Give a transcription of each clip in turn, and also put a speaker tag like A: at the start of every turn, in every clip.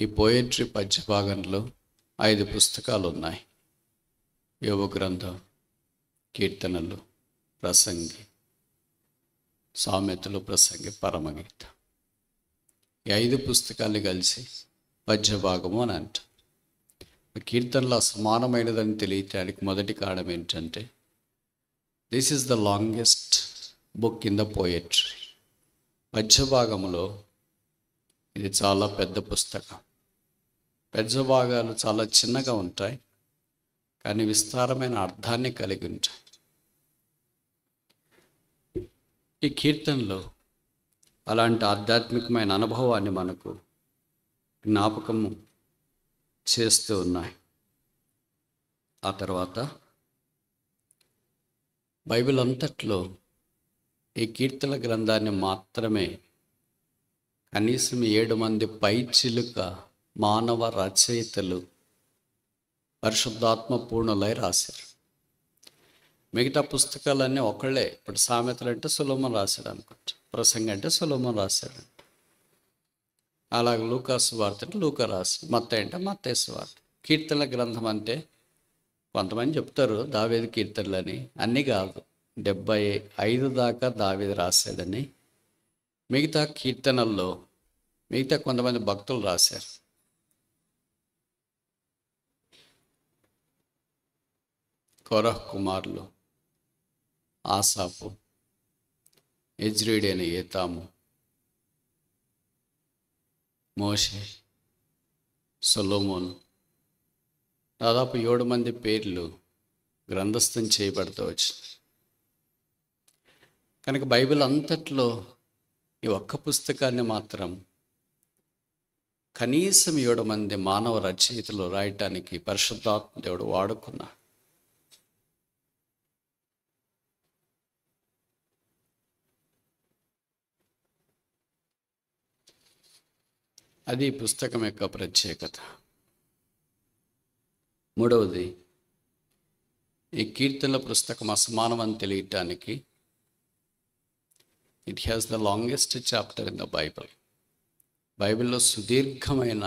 A: ఈ పోయట్రీ పద్య భాగంలో 5 పుస్తకాలు ఉన్నాయి. యోగ గ్రంథం, కీర్తనలు, ప్రసంగి, సామెతలు, ప్రసంగి, పరమగీత. ఈ 5 పుస్తకాలు కలిసి పద్య భాగము అని అంట. కీర్తనలు అసమానమైనదని తెలియటానికి మొదటి కారణం ఏంటంటే, this is the longest book in the poetry. పద్య భాగంలో ఇది చాలా పెద్ద పుస్తకం. పద్య భాగాలు చాలా చిన్నగా ఉంటాయి, కానీ విస్తారమైన అర్థాన్ని కలిగి ఉంటాయి. ఈ కీర్తనలో అలాంటి ఆధ్యాత్మికమైన అనుభవాన్ని మనకు జ్ఞాపకము చేస్తూ ఉన్నాయి. ఆ తర్వాత బైబిల్ అంతట్లో ఈ కీర్తన గ్రంథాన్ని మాత్రమే కనీసం 7 మంది పైచిలుక మానవ రచయితలు పరిశుద్ధాత్మ పూర్ణులై రాశారు. మిగతా పుస్తకాలన్నీ ఒకళ్ళే. ఇప్పుడు సామెతలు అంటే సొలొమోను రాశాడు అనుకుంటా, ప్రసంగి అంటే సొలొమోను రాశాడు. అలాగే లూకా సువార్త అంటే లూకా రాశాడు, మత్తయి అంటే మత్తయి సువార్త. కీర్తనల గ్రంథం అంటే కొంతమంది చెప్తారు దావీదు కీర్తనలని, అన్నీ కాదు, 75 దాకా దావీదు రాశాడని. మిగతా కీర్తనల్లో మిగతా కొంతమంది భక్తులు రాశారు. కోరహ్ కుమారులు ఆసాపు, యజ్రీడైన ఏతాము, మోషే, సొలొమోను, దాదాపు 7 మంది పేర్లు గ్రంథస్థం చేయబడుతూ వచ్చింది. కనుక బైబిల్ అంతట్లో ఈ ఒక్క పుస్తకాన్ని మాత్రం కనీసం 7 మంది మానవ రచయితలు రాయటానికి పరిశుద్ధాత్మ దేవుడు వాడుకున్నాడు. అది ఈ పుస్తకం యొక్క ప్రత్యేకత. మూడవది, ఈ కీర్తనల పుస్తకం అసమానం అని తెలియటానికి it has the longest chapter in the Bible. బైబిల్లో సుదీర్ఘమైన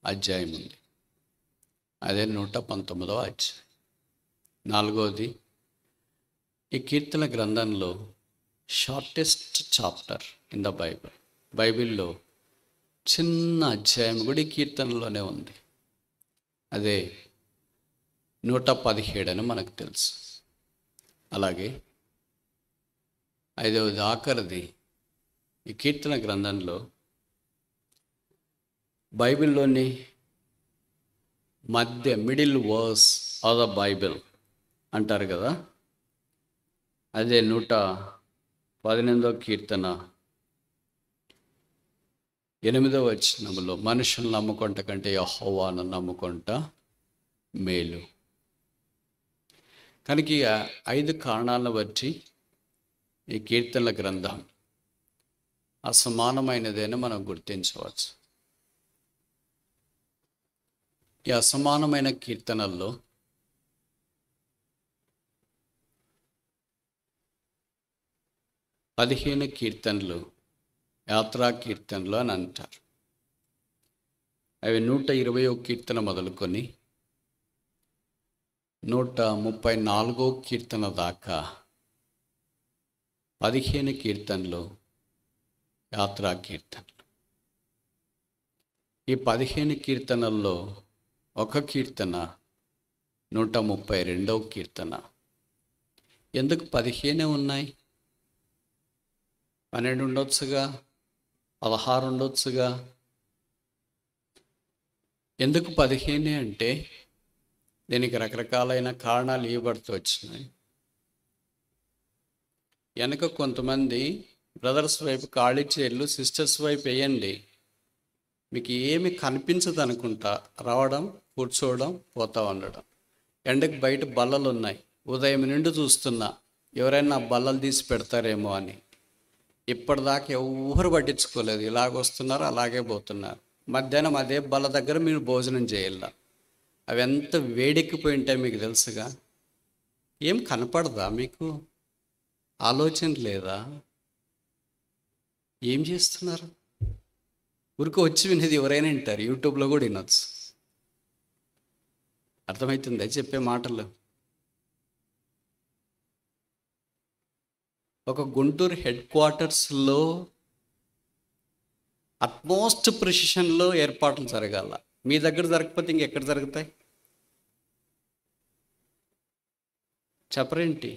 A: అధ్యాయం ఉంది, అదే 119వ అధ్యాయం. నాలుగవది, ఈ కీర్తన గ్రంథంలో shortest chapter in the Bible. బైబిల్లో చిన్న అధ్యాయం కూడా ఈ కీర్తనలోనే ఉంది, అదే 117 అని మనకు తెలుసు. అలాగే ఐదవది, ఆఖరిది, ఈ కీర్తన గ్రంథంలో బైబిల్లోని middle verse of the Bible అంటారు కదా, అదే 118వ కీర్తన 8వ వచనంలో మనుషులను నమ్ముకుంట కంటే యెహోవాను నమ్ముకుంట మేలు. కనుక ఈ 5 కారణాలను బట్టి ఈ కీర్తనల గ్రంథం అసమానమైనదని మనం గుర్తించవచ్చు. ఈ అసమానమైన కీర్తనల్లో పదిహేను కీర్తనలు యాత్రా కీర్తనలు అని అంటారు. అవి 120వ కీర్తన మొదలుకొని 134వ కీర్తన దాకా 15 కీర్తనలు యాత్రా కీర్తనలు. ఈ 15 కీర్తనల్లో ఒక కీర్తన 132వ కీర్తన. ఎందుకు 15 ఉన్నాయి? 12 ఉండొచ్చుగా, 16 ఉండొచ్చుగా. ఎందుకు 15 అంటే దీనికి రకరకాలైన కారణాలు ఇవ్వబడుతూ వచ్చినాయి. వెనక కొంతమంది బ్రదర్స్ వైపు ఖాళీ చైర్లు, సిస్టర్స్ వైపు వేయండి, మీకు ఏమి కనిపించదు అనుకుంటా, రావడం, కూర్చోవడం, పోతా ఉండడం. ఎండకు బయట బల్లలు ఉన్నాయి, ఉదయం నుండి చూస్తున్నా ఎవరైనా బల్లలు తీసి పెడతారేమో అని. ఇప్పటిదాకా ఎవరు పట్టించుకోలేదు, ఇలాగొస్తున్నారు అలాగే పోతున్నారు. మధ్యాహ్నం అదే బల్ల దగ్గర మీరు భోజనం చేయాల. అవి ఎంత వేడెక్కిపోయి ఉంటాయి మీకు తెలుసుగా. ఏం కనపడదా మీకు? ఆలోచన లేదా? ఏం చేస్తున్నారు? ఊరికి వచ్చి వినేది ఎవరైనా వింటారు, యూట్యూబ్లో కూడా వినొచ్చు. అర్థమవుతుందా చెప్పే మాటలు? ఒక గుంటూరు హెడ్ క్వార్టర్స్లో అట్మోస్ట్ ప్రిసిషన్లో ఏర్పాట్లు జరగాల. మీ దగ్గర జరగకపోతే ఇంకెక్కడ జరుగుతాయి చెప్పరేంటి?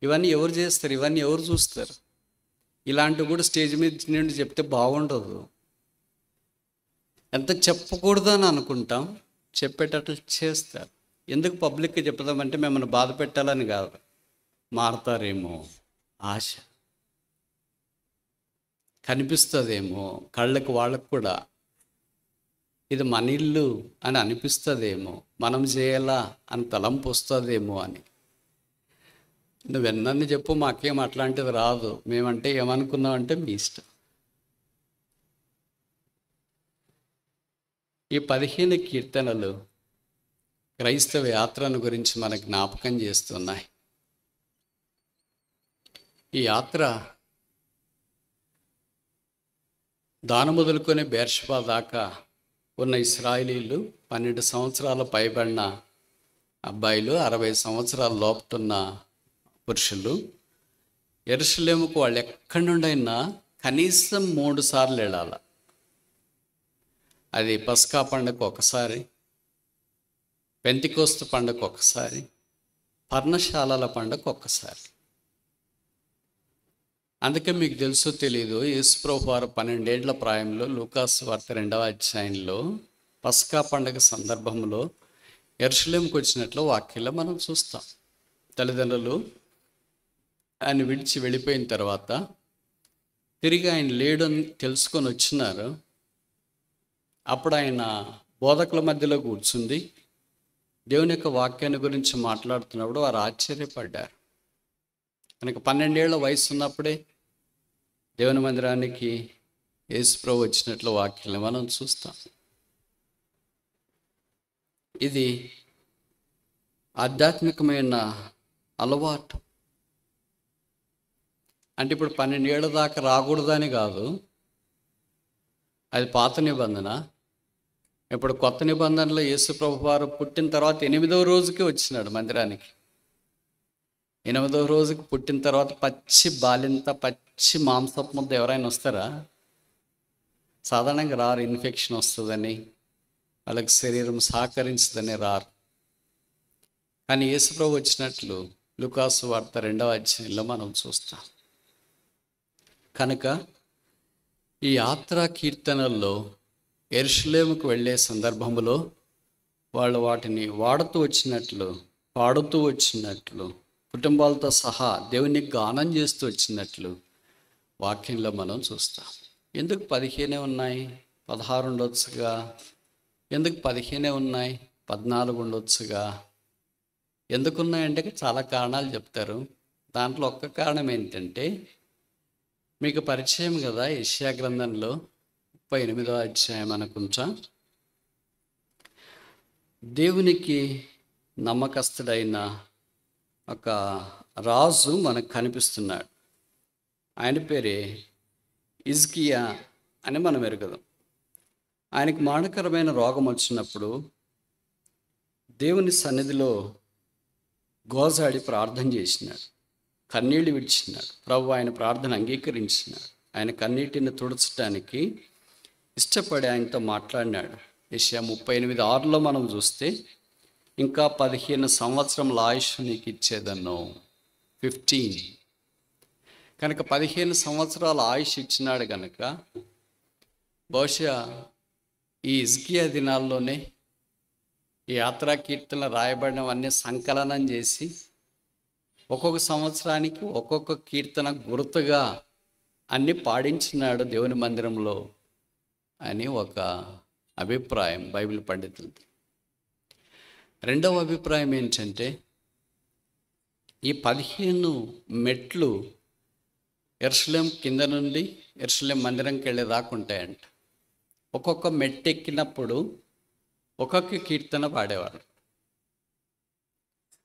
A: ఇవన్నీ ఎవరు చేస్తారు? ఇవన్నీ ఎవరు చూస్తారు? ఇలాంటివి కూడా స్టేజ్ మీద నుండి చెప్తే బాగుండదు. ఎంత చెప్పకూడదు అని అనుకుంటాం, చెప్పేటట్లు చేస్తారు. ఎందుకు పబ్లిక్గా చెప్తామంటే మిమ్మల్ని బాధ పెట్టాలని కాదు, మారతారేమో ఆశ, కనిపిస్తుందేమో కళ్ళకు వాళ్ళకు కూడా ఇది మన ఇల్లు అని అనిపిస్తుందేమో, మనం చేయాలా అని తలంపు వస్తుందేమో అని. నువ్వు ఎన్నన్ని చెప్పు, మాకేం అట్లాంటిది రాదు, మేమంటే ఏమనుకున్నామంటే మీ ఇష్టం. ఈ 15 కీర్తనలు క్రైస్తవ యాత్రను గురించి మనకు జ్ఞాపకం చేస్తున్నాయి. ఈ యాత్ర దాను మొదలుకొని బేర్షబా దాకా ఉన్న ఇశ్రాయేలీలు 12 సంవత్సరాల పైబడిన అబ్బాయిలు, 60 సంవత్సరాల లోపుతున్న పురుషులు యెరూషలేముకు వాళ్ళు ఎక్కడి నుండైనా కనీసం 3 సార్లు వెళ్ళాల. అది పస్కా పండుగ ఒకసారి, పెంతికోస్తు పండుగ ఒకసారి, పర్ణశాలల పండుగ ఒక్కసారి. అందుకే మీకు తెలుసో తెలీదు, యేసుప్రభు వారు 12 ఏళ్ల ప్రాయంలో లూకాసు వార్త 2వ అధ్యాయంలో పస్కా పండుగ సందర్భంలో యెరూషలేముకు వచ్చినట్లు వాక్యంలో మనం చూస్తాం. తల్లిదండ్రులు ఆయన విడిచి వెళ్ళిపోయిన తర్వాత తిరిగి ఆయన లేడు అని తెలుసుకొని వచ్చినారు. అప్పుడు ఆయన బోధకుల మధ్యలో కూర్చుంది దేవుని యొక్క వాక్యాన్ని గురించి మాట్లాడుతున్నప్పుడు వారు ఆశ్చర్యపడ్డారు. కనుక 12 ఏళ్ల వయసు ఉన్నప్పుడే దేవుని మందిరానికి యేసుప్రభు వచ్చినట్లు వాక్యాలను మనం చూస్తాం. ఇది ఆధ్యాత్మికమైన అలవాటు. అంటే ఇప్పుడు 12 ఏళ్ల దాకా రాకూడదని కాదు, అది పాత నిబంధన. ఇప్పుడు కొత్త నిబంధనలో యేసుప్రభు వారు పుట్టిన తర్వాత 8వ రోజుకి వచ్చినాడు మందిరానికి. 8వ రోజుకి పుట్టిన తర్వాత పచ్చి బాలింత, పచ్చి మాంసపు ముద్ద ఎవరైనా వస్తారా? సాధారణంగా రారు. ఇన్ఫెక్షన్ వస్తుందని, వాళ్ళకి శరీరం సహకరించదని రారు. కానీ యేసుప్రభు వచ్చినట్లు లూకాసు వార్త 2వ అధ్యాయంలో మనం చూస్తాం. కనుక ఈ యాత్రా కీర్తనల్లో యెరూషలేముకు వెళ్ళే సందర్భంలో వాళ్ళు వాటిని వాడుతూ వచ్చినట్లు, పాడుతూ వచ్చినట్లు, కుటుంబాలతో సహా దేవుని గానం చేస్తూ వచ్చినట్లు వాక్యంలో మనం చూస్తాం. ఎందుకు 15 ఉన్నాయి? 16 ఉండొచ్చుగా. ఎందుకు 15 ఉన్నాయి? 14 ఉండొచ్చుగా. ఎందుకున్నాయంటే చాలా కారణాలు చెప్తారు. దాంట్లో ఒక్క కారణం ఏంటంటే, మీకు పరిచయం కదా, యెషయా గ్రంథంలో 38వ అధ్యాయం అనుకుంటా, దేవునికి నమ్మకస్తుడైన ఒక రాజు మనకు కనిపిస్తున్నాడు. ఆయన పేరే హిజ్కియా అని మనం ఎరుగుదాం. ఆయనకు మానకరమైన రోగం వచ్చినప్పుడు దేవుని సన్నిధిలో గోజాడి ప్రార్థన చేసినాడు, కన్నీళ్ళు విడిచినాడు. ప్రభు ఆయన ప్రార్థన అంగీకరించినాడు. ఆయన కన్నీటిని తుడచడానికి ఇష్టపడి ఆయనతో మాట్లాడినాడు. యెషయా 38:6లో మనం చూస్తే, ఇంకా 15 సంవత్సరముల ఆయుష్ నీకు ఇచ్చేదను. 15. కనుక 15 సంవత్సరాల ఆయుష్ ఇచ్చినాడు. కనుక బహుశా ఈ హిజ్కియా దినాల్లోనే ఈ యాత్రా కీర్తనలు రాయబడినవన్నీ సంకలనం చేసి ఒక్కొక్క సంవత్సరానికి ఒక్కొక్క కీర్తన గుర్తుగా అన్ని పాడించినాడు దేవుని మందిరంలో అని ఒక అభిప్రాయం బైబిల్ పండితులది. రెండవ అభిప్రాయం ఏంటంటే, ఈ 15 మెట్లు యెరూషలేం కింద నుండి యెరూషలేం మందిరంకి వెళ్ళేదాకా ఉంటాయంట. ఒక్కొక్క మెట్టు ఎక్కినప్పుడు ఒక్కొక్క కీర్తన పాడేవారు.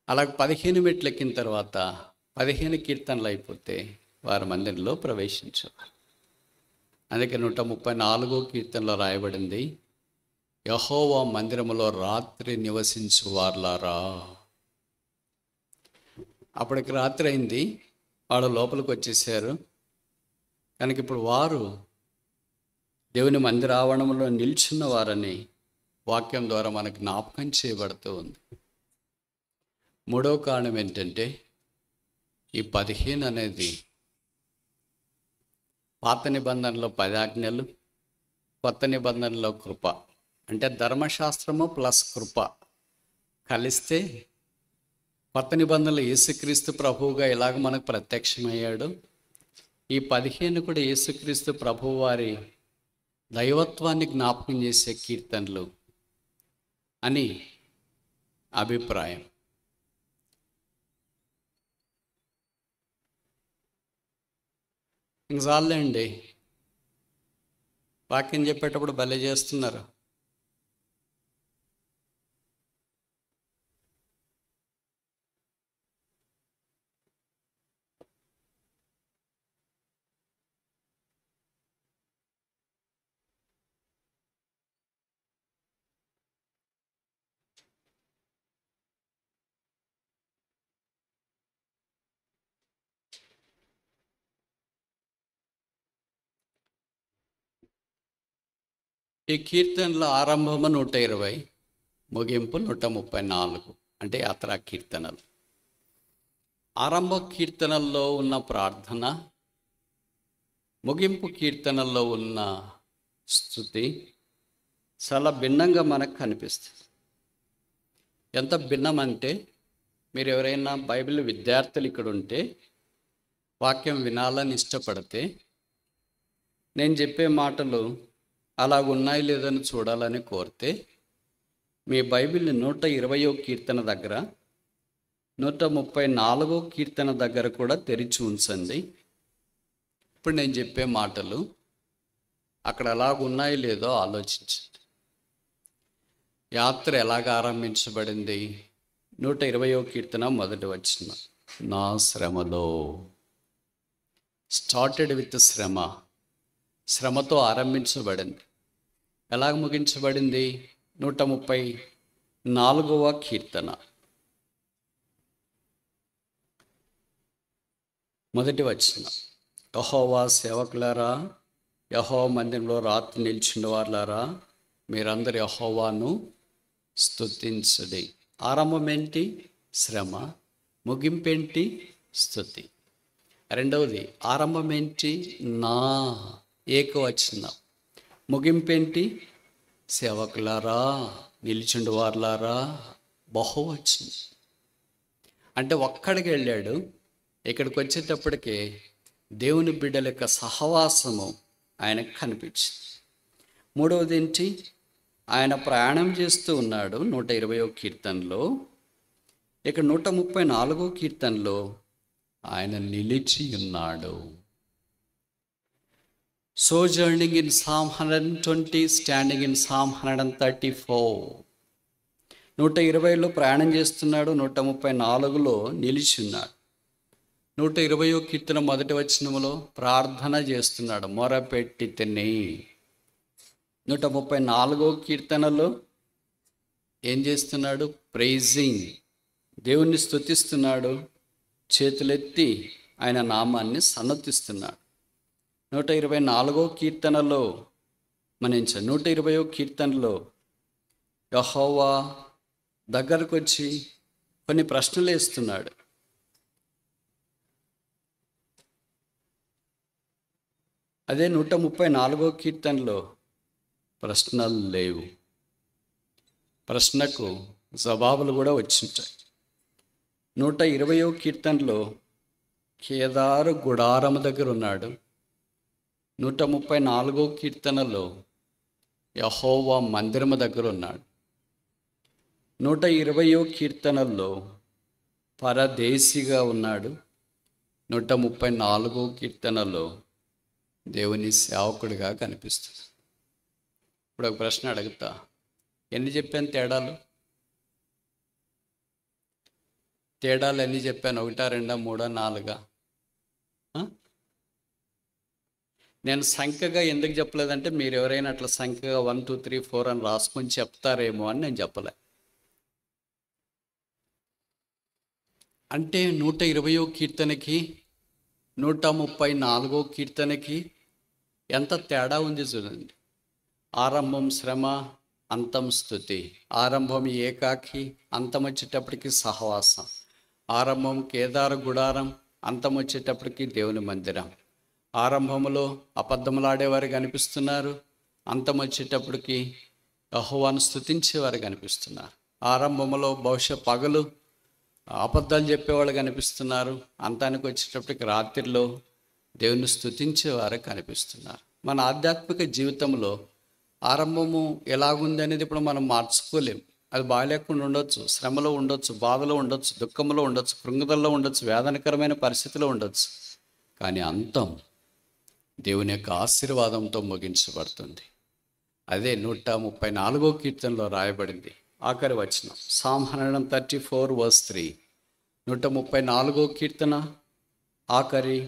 A: అలాగే 15 మెట్లు ఎక్కిన తర్వాత 15 కీర్తనలు అయిపోతే వారు మందిరంలో ప్రవేశించేవారు. అందుకే 134 కీర్తనలో రాయబడింది, యెహోవా మందిరములో రాత్రి నివసించు వార్లారా. అప్పటికి రాత్రి అయింది, వాళ్ళు లోపలికి వచ్చేసారు. కనుక ఇప్పుడు వారు దేవుని మందిర ఆవరణంలో నిల్చున్న వారని వాక్యం ద్వారా మనకు జ్ఞాపకం చేయబడుతూ ఉంది. మూడవ కారణం ఏంటంటే, ఈ 15 అనేది పాత నిబంధనలో 10 ఆజ్ఞలు, కొత్త నిబంధనలో కృప. అంటే ధర్మశాస్త్రము ప్లస్ కృప కలిస్తే కొత్త నిబంధనలు యేసుక్రీస్తు ప్రభువుగా ఎలాగ మనకు ప్రత్యక్షమయ్యాడు, ఈ 15 కూడా యేసుక్రీస్తు ప్రభువు వారి దైవత్వాన్ని జ్ఞాపకం చేసే కీర్తనలు అని అభిప్రాయం. ఇంక చాలండి, వాక్యం చెప్పేటప్పుడు భలే చేస్తున్నారు. ఈ కీర్తనల ఆరంభము 120, ముగింపు 134, అంటే యాత్రా కీర్తనలు. ఆరంభ కీర్తనల్లో ఉన్న ప్రార్థన, ముగింపు కీర్తనల్లో ఉన్న స్తుతి చాలా భిన్నంగా మనకు కనిపిస్తుంది. ఎంత భిన్నమంటే, మీరు ఎవరైనా బైబిల్ విద్యార్థులు ఇక్కడ ఉంటే, వాక్యం వినాలని ఇష్టపడితే, నేను చెప్పే మాటలు అలాగున్నాయి లేదని చూడాలని కోరితే, మీ బైబిల్ని 120వ కీర్తన దగ్గర, 134వ కీర్తన దగ్గర కూడా తెరిచి ఉంచండి. ఇప్పుడు నేను చెప్పే మాటలు అక్కడ ఎలాగున్నాయి లేదో ఆలోచించండి. యాత్ర ఎలాగ ఆరంభించబడింది? 120వ కీర్తన మొదటి వచనం, నా శ్రమలో. స్టార్టెడ్ విత్ శ్రమ, శ్రమతో ఆరంభించబడింది. ఎలాగ ముగించబడింది? 134వ కీర్తన మొదటి వచనం, యెహోవా సేవకులారా, యెహోవా మందిరంలో రాత్రి నిలిచిన వారులారా, మీరందరూ యెహోవాను స్తుతించుడి. ఆరంభం ఏంటి? శ్రమ. ముగింపేంటి? స్తుతి. రెండవది, ఆరంభం ఏంటి? నా, ఏకవచనం. ముగింపేంటి? సేవకులారా, నిలిచిండు వారులారా, బహువచనం. అంటే ఒక్కడికి వెళ్ళాడు, ఇక్కడికి వచ్చేటప్పటికే దేవుని బిడ్డల యొక్క సహవాసము ఆయనకు కనిపించింది. మూడవది ఏంటి? ఆయన ప్రయాణం చేస్తూ ఉన్నాడు 120వ కీర్తనలో. ఇక్కడ 134వ కీర్తనలో ఆయన నిలిచి ఉన్నాడు. Sojourning in Psalm 120, standing in Psalm 134. 120లో ప్రయాణం చేస్తున్నాడు, 134లో నిలిచి ఉన్నాడు. 120వ కీర్తన మొదటి వచనములో ప్రార్థన చేస్తున్నాడు, మొరపెట్టి తిని. 134వ కీర్తనలో ఏం చేస్తున్నాడు? ప్రైజింగ్, దేవుణ్ణి స్తుతిస్తున్నాడు, చేతులెత్తి ఆయన నామాన్ని సన్నతిస్తున్నాడు. 124వ కీర్తనలో 120వ కీర్తనలో యెహోవా దగ్గరకు వచ్చి కొన్ని ప్రశ్నలు వేస్తున్నాడు. అదే 134వ కీర్తనలో ప్రశ్నలు లేవు, ప్రశ్నకు జవాబులు కూడా వచ్చింటాయి. 120వ కీర్తనలో కేదారు గుడారము దగ్గర ఉన్నాడు. 134వ కీర్తనలో యెహోవా మందిరము దగ్గర ఉన్నాడు. 120వ కీర్తనలో పరదేశిగా ఉన్నాడు. 134వ కీర్తనలో దేవుని సేవకుడిగా కనిపిస్తుంది. ఇప్పుడు ఒక ప్రశ్న అడుగుతా, ఎన్ని చెప్పాను తేడాలు? ఎన్ని చెప్పాను? 1, 2, 3, 4? నేను సంఖ్యగా ఎందుకు చెప్పలేదంటే మీరు ఎవరైనా అట్లా సంఖ్యగా 1 2 3 4 అని రాసుకొని చెప్తారేమో అని నేను చెప్పలే. అంటే 120వ కీర్తనకి 134వ కీర్తనకి ఎంత తేడా ఉంది చూడండి. ఆరంభం శ్రమ, అంతం స్తుతి. ఆరంభం ఏకాకి, అంతం వచ్చేటప్పటికి సహవాసం. ఆరంభం కేదార గుడారం, అంతం వచ్చేటప్పటికి దేవుని మందిరం. ఆరంభంలో అబద్ధములాడేవారు కనిపిస్తున్నారు, అంతం వచ్చేటప్పటికి యెహోవాను స్తుతించేవారు కనిపిస్తున్నారు. ఆరంభంలో బహుశా పగలు అబద్ధాలు చెప్పేవాళ్ళు కనిపిస్తున్నారు, అంతానికి వచ్చేటప్పటికి రాత్రిలో దేవుని స్తుతించేవారు కనిపిస్తున్నారు. మన ఆధ్యాత్మిక జీవితంలో ఆరంభము ఎలాగుంది అనేది ఇప్పుడు మనం మార్చుకోలేం. అది బాగాలేకుండా ఉండొచ్చు, శ్రమలో ఉండొచ్చు, బాధలో ఉండొచ్చు, దుఃఖంలో ఉండొచ్చు, కృంగుదల్లో ఉండొచ్చు, వేదనకరమైన పరిస్థితిలో ఉండొచ్చు. కానీ అంతం దేవుని యొక్క ఆశీర్వాదంతో ముగించబడుతుంది. అదే 134వ కీర్తనలో రాయబడింది. ఆఖరి వచనం Psalm 134:3. 134వ కీర్తన ఆఖరి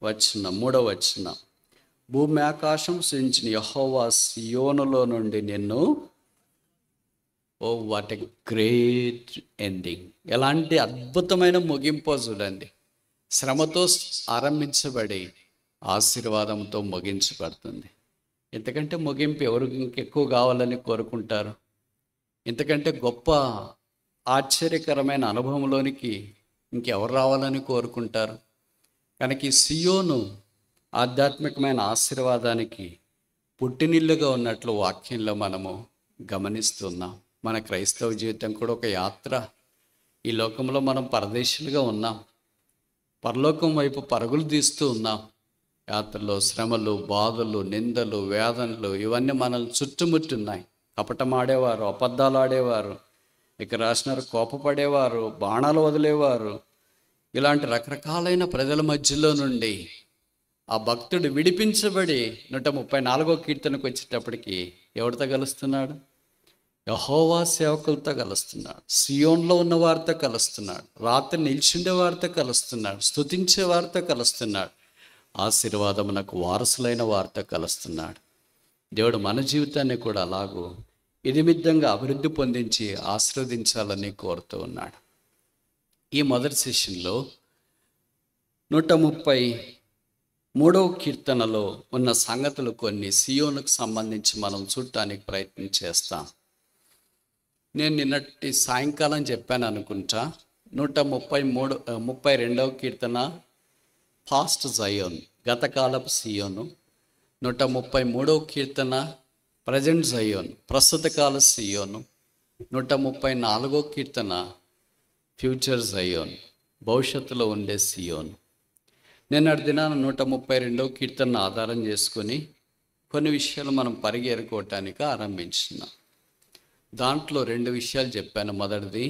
A: వచనం 3వ వచనం. భూమి ఆకాశం సృజించిన యెహోవా సియోనులో నుండి నిన్ను. Oh what a great ending! ఎలాంటి అద్భుతమైన ముగింపు చూడండి. శ్రమతో ఆరంభించబడి ఆశీర్వాదంతో ముగించబడుతుంది. ఇంతకంటే ముగింపు ఎవరు ఇంకెక్కువ కావాలని కోరుకుంటారు? ఇంతకంటే గొప్ప ఆశ్చర్యకరమైన అనుభవంలోనికి ఇంకెవరు రావాలని కోరుకుంటారు? కనుక ఈ సియోను ఆధ్యాత్మికమైన ఆశీర్వాదానికి పుట్టినిల్లుగా ఉన్నట్లు వాక్యంలో మనము గమనిస్తున్నాం. మన క్రైస్తవ జీవితం కూడా ఒక యాత్ర. ఈ లోకంలో మనం పరదేశులుగా ఉన్నాం, పరలోకం వైపు పరుగులు తీస్తూ ఉన్నాం. యాత్రలో శ్రమలు, బాధలు, నిందలు, వేదనలు ఇవన్నీ మనల్ని చుట్టుముట్టున్నాయి. కపటమాడేవారు, అబద్ధాలు ఆడేవారు, ఇక రాసినారు కోపపడేవారు, బాణాలు వదిలేవారు, ఇలాంటి రకరకాలైన ప్రజల మధ్యలో నుండి ఆ భక్తుడు విడిపించబడి 134వ కీర్తనకు వచ్చేటప్పటికి ఎవరితో కలుస్తున్నాడు? యెహోవా సేవకులతో కలుస్తున్నాడు, సియోన్లో ఉన్న వారితో కలుస్తున్నాడు, రాత్రి నిల్చుండే వారితో కలుస్తున్నాడు, స్తుతించే వారితో కలుస్తున్నాడు, ఆశీర్వాదమునకు వారసులైన వారితో కలుస్తున్నాడు. దేవుడు మన జీవితాన్ని కూడా అలాగూ ఇదిమిద్దంగా అభివృద్ధి పొందించి ఆశీర్వదించాలని కోరుతూ ఉన్నాడు. ఈ మొదటి సెషన్లో 133వ కీర్తనలో ఉన్న సంగతులు కొన్ని సియోనుకు సంబంధించి మనం చూడటానికి ప్రయత్నం చేస్తాం. నేను నిన్నటి సాయంకాలం చెప్పాను అనుకుంటా. 132వ కీర్తన పాస్ట్ జయోన్, గతకాలపు సియోను. 133వ కీర్తన ప్రజెంట్ జయోన్, ప్రస్తుత కాల సియోను. 134వ కీర్తన ఫ్యూచర్ జయోన్, భవిష్యత్తులో ఉండే సియోను. నిన్నటి దినాన 132వ కీర్తనను ఆధారం చేసుకొని కొన్ని విషయాలు మనం పరిగెరుకోవటానికి ఆరంభించినాం. దాంట్లో 2 విషయాలు చెప్పాను. మొదటిది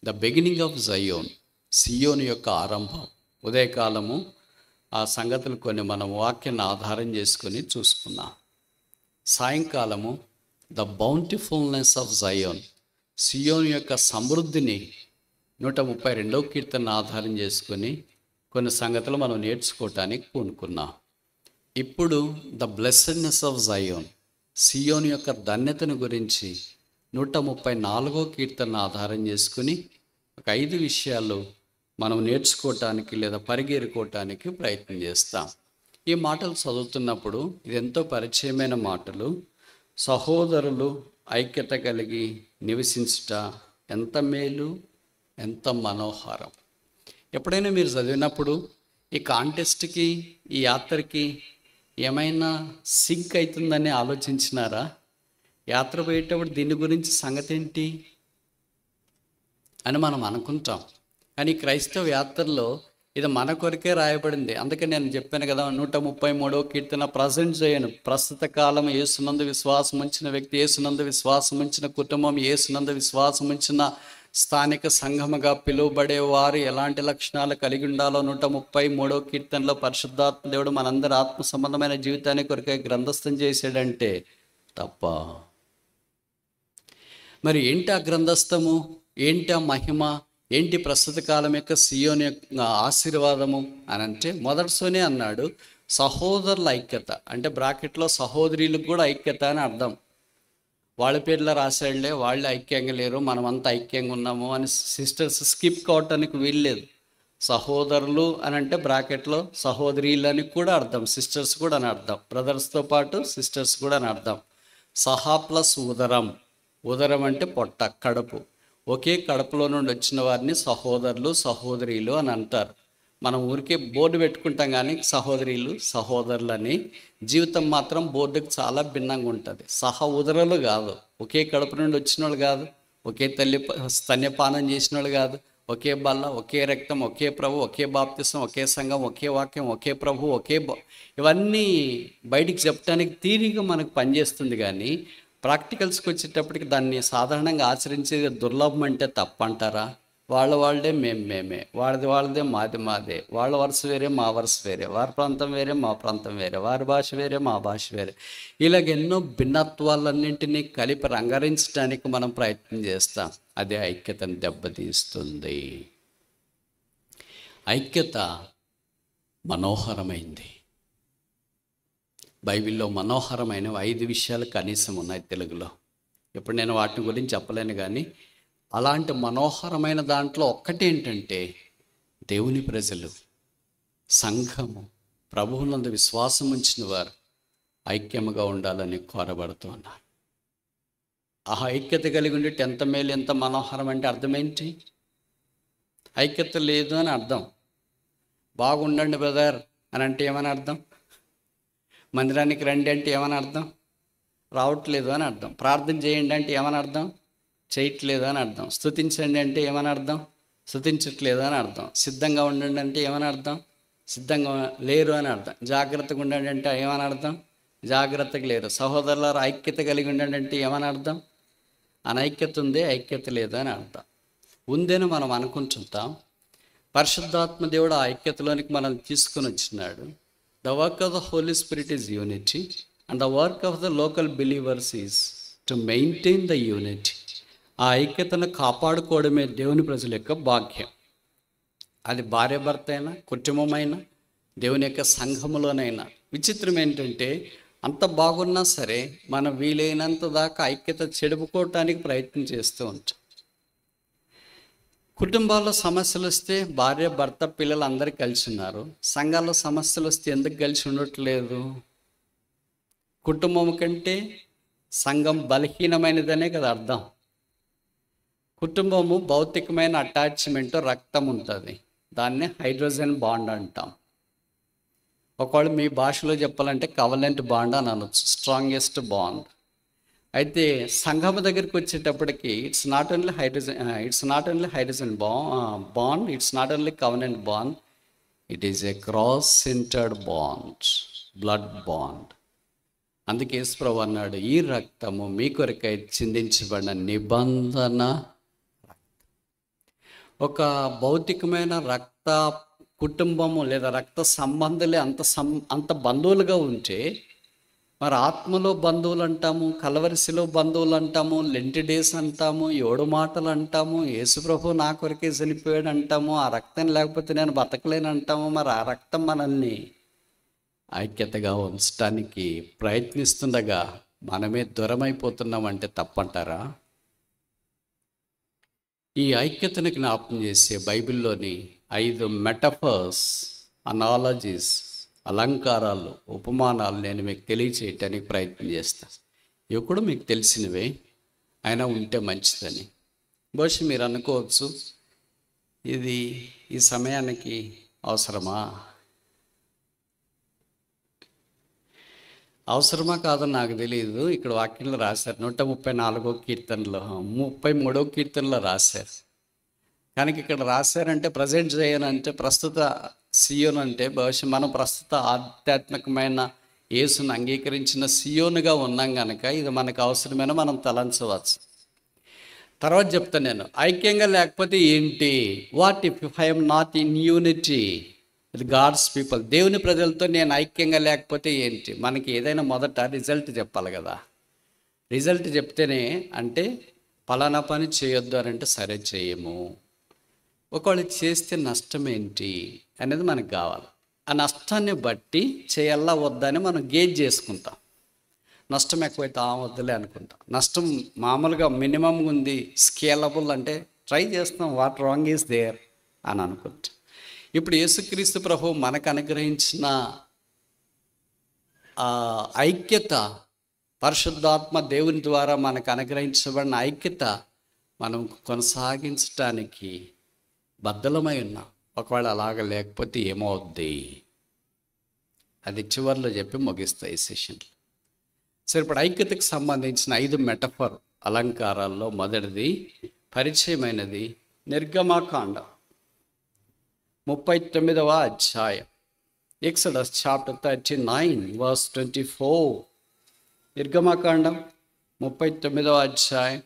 A: ద బిగినింగ్ ఆఫ్ జయోన్, సియోను యొక్క ఆరంభం. ఉదయకాలము ఆ సంగతులు కొన్ని మనం వాక్యాన్ని ఆధారం చేసుకొని చూసుకున్నాం. సాయంకాలము ద బౌంటిఫుల్నెస్ ఆఫ్ జయోన్, సియోను యొక్క సమృద్ధిని 132వ కీర్తన ఆధారం చేసుకొని కొన్ని సంగతులు మనం నేర్చుకోవటానికి పూనుకున్నాం. ఇప్పుడు ద బ్లెస్సెడ్నెస్ ఆఫ్ జయోన్, సియోను యొక్క ధన్యతను గురించి 134వ కీర్తన ఆధారం చేసుకుని ఒక 5 విషయాలు మనం నేర్చుకోవటానికి లేదా పరిగెరుకోవటానికి ప్రయత్నం చేస్తాం. ఈ మాటలు చదువుతున్నప్పుడు ఇది ఎంతో పరిచయమైన మాటలు. సహోదరులు ఐక్యత కలిగి నివసించుట ఎంత మేలు, ఎంత మనోహరం. ఎప్పుడైనా మీరు చదివినప్పుడు ఈ కాంటెస్ట్కి, ఈ యాత్రకి ఏమైనా సింక్ అవుతుందని ఆలోచించినారా? యాత్ర పోయేటప్పుడు దీని గురించి సంగతి ఏంటి అని మనం అనుకుంటాం. కానీ క్రైస్తవ యాత్రలో ఇది మన కొరకే రాయబడింది. అందుకే నేను చెప్పాను కదా, 133వ కీర్తన ప్రజెంట్ చేయను, ప్రస్తుత కాలం యేసునందు విశ్వాసం ఉంచిన వ్యక్తి, యేసునందు విశ్వాసం ఉంచిన కుటుంబం, యేసునందు విశ్వాసం ఉంచిన స్థానిక సంఘముగా పిలువబడే వారు ఎలాంటి లక్షణాలు కలిగి ఉండాలో 133వ కీర్తనలో పరిశుద్ధాత్మ దేవుడు మనందరి ఆత్మ సంబంధమైన జీవితాన్ని కొరకే గ్రంథస్థం చేశాడంటే తప్ప మరి ఏంటి ఆ గ్రంథస్థము, ఏంటి ఆ మహిమ, ఏంటి ప్రస్తుత కాలం యొక్క సియోని యొక్క ఆశీర్వాదము అని అంటే మొదటిసోనే అన్నాడు, సహోదరుల ఐక్యత అంటే బ్రాకెట్లో సహోదరులకు కూడా ఐక్యత అని అర్థం. వాళ్ళ పేర్లో రాశాడులే, వాళ్ళు ఐక్యంగా లేరు, మనమంతా ఐక్యంగా ఉన్నాము అని సిస్టర్స్ స్కిప్ కావటానికి వీల్లేదు. సహోదరులు అని అంటే బ్రాకెట్లో సహోదరీలు అని కూడా అర్థం, సిస్టర్స్ కూడా అని అర్థం, బ్రదర్స్తో పాటు సిస్టర్స్ కూడా అని అర్థం. సహా ప్లస్ ఉదరం, ఉదరం అంటే పొట్ట, కడుపు. ఒకే కడుపులో నుండి వచ్చిన వారిని సహోదరులు సహోదరీలు అని అంటారు. మనం ఊరికే బోర్డు పెట్టుకుంటాం కానీ సహోదరీలు సహోదరులు అని. జీవితం మాత్రం బోర్డుకు చాలా భిన్నంగా ఉంటుంది. ఉదరలు కాదు, ఒకే కడుపు నుండి వచ్చిన వాళ్ళు కాదు, ఒకే తల్లి స్తన్యపానం చేసిన వాళ్ళు కాదు, ఒకే బల్ల, ఒకే రక్తం, ఒకే ప్రభు, ఒకే బాప్తిసం, ఒకే సంఘం, ఒకే వాక్యం, ఒకే ప్రభు, ఇవన్నీ బయటికి చెప్పడానికి తీరిగా మనకు పనిచేస్తుంది. కానీ ప్రాక్టికల్స్కి వచ్చేటప్పటికి దాన్ని సాధారణంగా ఆచరించేది దుర్లభం అంటే తప్పంటారా? వాళ్ళదే మేమే, వాళ్ళదే మాదే, వాళ్ళ వరుస వేరే మా వరుస వేరే, వారి ప్రాంతం వేరే మా ప్రాంతం వేరే, వారి భాష వేరే మా భాష వేరే. ఇలాగ ఎన్నో భిన్నత్వాలన్నింటినీ కలిపి రంగరించడానికి మనం ప్రయత్నం చేస్తాం. అదే ఐక్యతను దెబ్బతీస్తుంది. ఐక్యత మనోహరమైంది. బైబిల్లో మనోహరమైన 5 విషయాలు కనీసం ఉన్నాయి తెలుగులో. ఇప్పుడు నేను వాటి గురించి చెప్పలేను, కానీ అలాంటి మనోహరమైన దాంట్లో ఒక్కటేంటంటే దేవుని ప్రజలు, సంఘము, ప్రభువునందు విశ్వాసం ఉంచిన వారు ఐక్యముగా ఉండాలని కోరబడుతున్నారు. ఆ ఐక్యత కలిగి ఉండి ఎంత మేలు ఎంత మనోహరం అంటే అర్థమేంటి? ఐక్యత లేదు అని అర్థం. బాగుండండి బ్రదర్ అని అంటే ఏమని అర్థం? మందిరానికి రండి అంటే ఏమని అర్థం? రావట్లేదు అని అర్థం. ప్రార్థన చేయండి అంటే ఏమని అర్థం? చేయట్లేదు అని అర్థం. స్తుతించండి అంటే ఏమని అర్థం? స్తుతించట్లేదు అని అర్థం. సిద్ధంగా ఉండండి అంటే ఏమని అర్థం? సిద్ధంగా లేరు అని అర్థం. జాగ్రత్తగా ఉండండి అంటే ఏమని అర్థం? జాగ్రత్తగా లేరు. సహోదరులారా ఐక్యత కలిగి ఉండండి అంటే ఏమని అర్థం? అనైక్యత ఉంది, ఐక్యత లేదు అని అర్థం. ఉందని మనం అనుకుంటుంటాం. పరిశుద్ధాత్మ దేవుడు ఆ ఐక్యతలోనికి మనల్ని తీసుకొని వచ్చినాడు. The work of the holy spirit is unity and the work of the local believers is to maintain the unity. ఆ ఐక్యతను కాపాడుకోవడమే దేవుని ప్రజల యొక్క భాగ్యం. అది భార్య భర్త అయినా, కుటుంబమైనా, దేవుని యొక్క సంఘములోనైనా. విచిత్రం ఏంటంటే అంత బాగున్నా సరే మనం వీలైనంత దాకా ఐక్యత చెడుపుకోవటానికి ప్రయత్నం చేస్తూ ఉంటాం. కుటుంబాల్లో సమస్యలు వస్తే భార్య భర్త పిల్లలు అందరూ కలిసి ఉన్నారు. సంఘాల్లో సమస్యలు వస్తే ఎందుకు కలిసి ఉండట్లేదు? కుటుంబం కంటే సంఘం బలహీనమైనదనే కదా అర్థం. కుటుంబము భౌతికమైన అటాచ్మెంట్, రక్తం ఉంటుంది, దాన్ని హైడ్రోజన్ బాండ్ అంటాం. ఒకవేళ మీ భాషలో చెప్పాలంటే కవలెంట్ బాండ్ అని అనొచ్చు, స్ట్రాంగెస్ట్ బాండ్. అయితే సంఘం దగ్గరికి వచ్చేటప్పటికి it's not only hydrogen bond, it's not only covalent bond, it is a cross centered bond, blood bond. అందుకే యేసుప్రభువు అన్నాడు, ఈ రక్తము మీ కొరకై చిందించబడిన నిబంధన. ఒక భౌతికమైన రక్త కుటుంబము లేదా రక్త సంబంధులే అంత బంధువులుగా ఉంటే, మరి ఆత్మలో బంధువులు అంటాము, కలవరిశిలో బంధువులు అంటాము, లెంటి డేస్ అంటాము, 7 మాటలు అంటాము, యేసుప్రభు నా కొరకే చనిపోయాడు అంటాము, ఆ రక్తం లేకపోతే నేను బతకలేను అంటాము. మరి ఆ రక్తం మనల్ని ఐక్యతగా ఉంచడానికి ప్రయత్నిస్తుండగా మనమే దూరమైపోతున్నామంటే తప్పంటారా? ఈ ఐక్యతను జ్ఞాపకం చేసే బైబిల్లోని 5 మెటఫర్స్, అనాలజీస్, అలంకారాలు, ఉపమానాలు నేను మీకు తెలియచేయటానికి ప్రయత్నం చేస్తాను. ఇవి కూడా మీకు తెలిసినవే, అయినా ఉంటే మంచిదని. బహుశా మీరు అనుకోవచ్చు, ఇది ఈ సమయానికి అవసరమా కాదని నాకు తెలియదు. ఇక్కడ వాక్యంలో రాశారు, 134వ కీర్తనలో 33వ కీర్తనలో రాశారు. కనుక ఇక్కడ రాశారంటే ప్రజెంట్ చేయనంటే ప్రస్తుత సియోన్ అంటే బహుశా మనం ప్రస్తుత ఆధ్యాత్మికమైన యేసును అంగీకరించిన సియోనుగా ఉన్నాం కనుక ఇది మనకు అవసరమైన మనం తలంచవచ్చు. తర్వాత చెప్తాను నేను, ఐక్యంగా లేకపోతే ఏంటి? What if I'm not in unity with God's people? దేవుని ప్రజలతో నేను ఐక్యంగా లేకపోతే ఏంటి? మనకి ఏదైనా మొదట రిజల్ట్ చెప్పాలి కదా. రిజల్ట్ చెప్తేనే, అంటే పలానా పని చేయొద్దు అని అంటే సరే చేయము, ఒకవేళ చేస్తే నష్టం ఏంటి అనేది మనకు కావాలి. ఆ నష్టాన్ని బట్టి చేయాలా వద్దని మనం గేజ్ చేసుకుంటాం. నష్టం ఎక్కువైతే వద్దులే అనుకుంటాం. నష్టం మామూలుగా మినిమం ఉంది, స్కేలబుల్ అంటే ట్రై చేస్తాం, వాట్ రాంగ్ ఈస్ దేర్ అని అనుకుంటాం. ఇప్పుడు యేసుక్రీస్తు ప్రభు మనకు అనుగ్రహించిన ఐక్యత, పరిశుద్ధాత్మ దేవుని ద్వారా మనకు అనుగ్రహించబడిన ఐక్యత మనం కొనసాగించడానికి బద్దలమై ఉన్నాం. ఒకవేళ అలాగ లేకపోతే ఏమవుద్ది, అది చివరిలో చెప్పి ముగిస్తాయి ఈ సెషన్లో. సరే, ఇప్పుడు ఐక్యతకు సంబంధించిన 5 మెటఫర్ అలంకారాల్లో మొదటిది పరిచయమైనది నిర్గమకాండం 39వ అధ్యాయం. Exodus chapter 39 verse 24. నిర్గమకాండం 39వ అధ్యాయం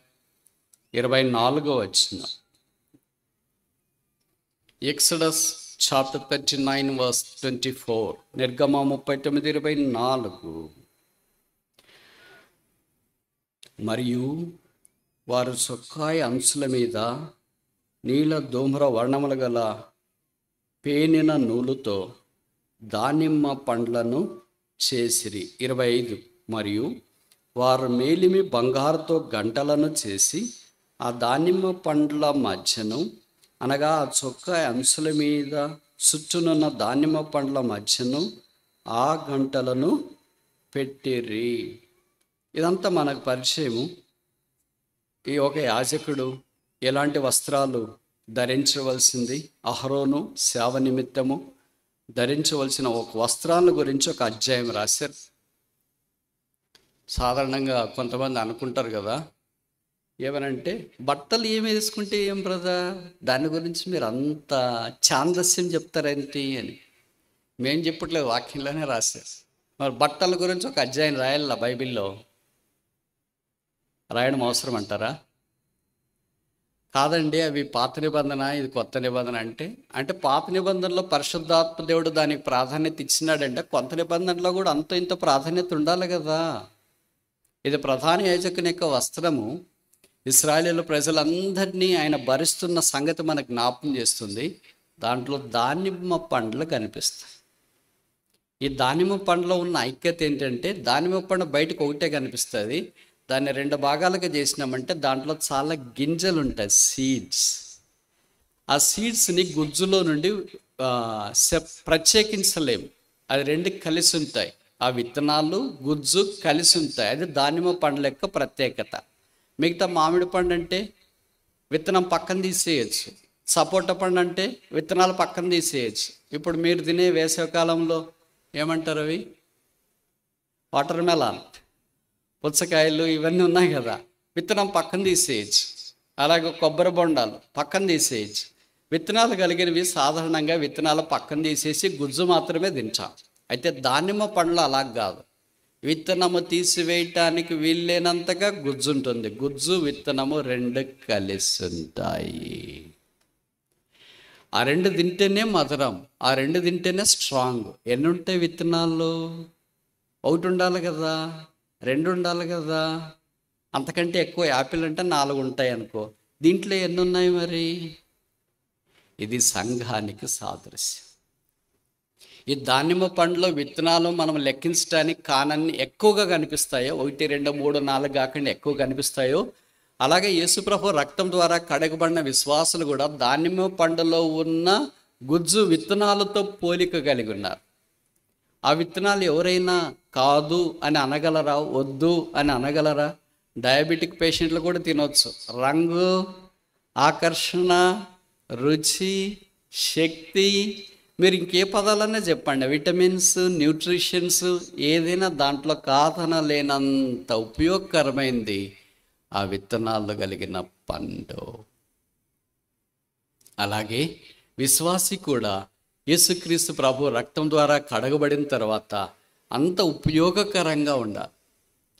A: 24వ వచనం. Exodus chapter 39 verse 24. నిర్గమ 39:24. మరియు వారు చొక్కాయి అంచుల మీద నీల ధూమ్ర వర్ణములు గల పేనిన నూలుతో దానిమ్మ పండ్లను చేసిరి. 25. మరియు వారు మేలిమి బంగారుతో గంటలను చేసి ఆ దానిమ్మ పండ్ల మధ్యను, అనగా ఆ చొక్కాయి అంచుల మీద చుట్టూనున్న దానిమ్మ పండ్ల మధ్యను ఆ గంటలను పెట్టిరి. ఇదంతా మనకు పరిచయము. ఈ ఒక యాజకుడు ఎలాంటి వస్త్రాలు ధరించవలసింది, అహరోను సేవ నిమిత్తము ధరించవలసిన ఒక వస్త్రాల గురించి ఒక అధ్యాయం రాశారు. సాధారణంగా కొంతమంది అనుకుంటారు కదా, ఏమనంటే బట్టలు ఏమి వేసుకుంటే ఏం బ్రదర్, దాని గురించి మీరు అంత ఛాందస్యం చెప్తారేంటి అని. మేం చెప్పట్లేదు, వాక్యంలోనే రాశారు. మరి బట్టల గురించి ఒక అధ్యాయం రాయాల బైబిల్లో, రాయడం అవసరం అంటారా? కాదండి, అవి పాత నిబంధన, ఇది కొత్త నిబంధన. అంటే పాత నిబంధనలో పరిశుద్ధాత్మ దేవుడు దానికి ప్రాధాన్యత ఇచ్చినాడంటే కొత్త నిబంధనలో కూడా అంత ఇంత ప్రాధాన్యత ఉండాలి కదా. ఇది ప్రధాన యాజకుని యొక్క వస్త్రము. ఇశ్రాయేలు ప్రజలందరినీ ఆయన భరిస్తున్న సంగతి మనకు జ్ఞాపకం చేస్తుంది. దాంట్లో దానిమ్మ పండ్లు కనిపిస్తాయి. ఈ దానిమ్మ పండ్లో ఉన్న ఐక్యత ఏంటంటే, దానిమ్మ పండు బయటకు ఒకటే కనిపిస్తుంది, దాన్ని 2 భాగాలుగా చేసినామంటే దాంట్లో చాలా గింజలు ఉంటాయి, సీడ్స్. ఆ సీడ్స్ని గుజ్జులో నుండి ప్రత్యేకించలేము, అది 2 కలిసి ఉంటాయి. ఆ విత్తనాలు గుజ్జు కలిసి ఉంటాయి. అది దానిమ్మ పండ్ల యొక్క ప్రత్యేకత. మిగతా మామిడి పండు అంటే విత్తనం పక్కన తీసేయచ్చు, సపోటా పండు అంటే విత్తనాలు పక్కన తీసేయచ్చు. ఇప్పుడు మీరు తినే వేసవికాలంలో ఏమంటారు, అవి వాటర్ మెలాన్, పుచ్చకాయలు ఇవన్నీ ఉన్నాయి కదా, విత్తనం పక్కన తీసేయచ్చు. అలాగే కొబ్బరి బొండాలు పక్కన తీసేయచ్చు. విత్తనాలు కలిగినవి సాధారణంగా విత్తనాలు పక్కన తీసేసి గుజ్జు మాత్రమే తింటాం. అయితే దానిమ్మ పండ్లు అలా కాదు, విత్తనము తీసివేయటానికి వీల్లేనంతగా గుజ్జు ఉంటుంది. గుజ్జు విత్తనము 2 కలిసి ఉంటాయి. ఆ 2 తింటేనే మధురం, ఆ 2 తింటేనే స్ట్రాంగ్. ఎన్ని ఉంటాయి విత్తనాలు? 1 ఉండాలి కదా, 2 ఉండాలి కదా. అంతకంటే ఎక్కువ యాపిల్ అంటే 4 ఉంటాయి అనుకో, దీంట్లో ఎన్ని ఉన్నాయి మరి? ఇది సంఘానికి సాదృశ్యం. ఈ దానిమ్మ పండ్లో విత్తనాలు మనం లెక్కించడానికి కానన్ని ఎక్కువగా కనిపిస్తాయో, 1, 2, 3, 4 కాకుండా ఎక్కువ కనిపిస్తాయో, అలాగే యేసుప్రభు రక్తం ద్వారా కడగబడిన విశ్వాసులు కూడా దానిమ్మ పండులో ఉన్న గుజ్జు విత్తనాలతో పోలిక కలిగి ఉన్నారు. ఆ విత్తనాలు ఎవరైనా కాదు అని అనగలరా, వద్దు అని అనగలరా? డయాబెటిక్ పేషెంట్లు కూడా తినవచ్చు. రంగు, ఆకర్షణ, రుచి, శక్తి, మీరు ఇంకే పదాలన్నా చెప్పండి, విటమిన్స్, న్యూట్రిషన్స్, ఏదైనా దాంట్లో కాదనలేనంత ఉపయోగకరమైంది ఆ విత్తనాలు కలిగిన పండు. అలాగే విశ్వాసి కూడా యేసుక్రీస్తు ప్రభు రక్తం ద్వారా కడగబడిన తర్వాత అంత ఉపయోగకరంగా ఉండాలి.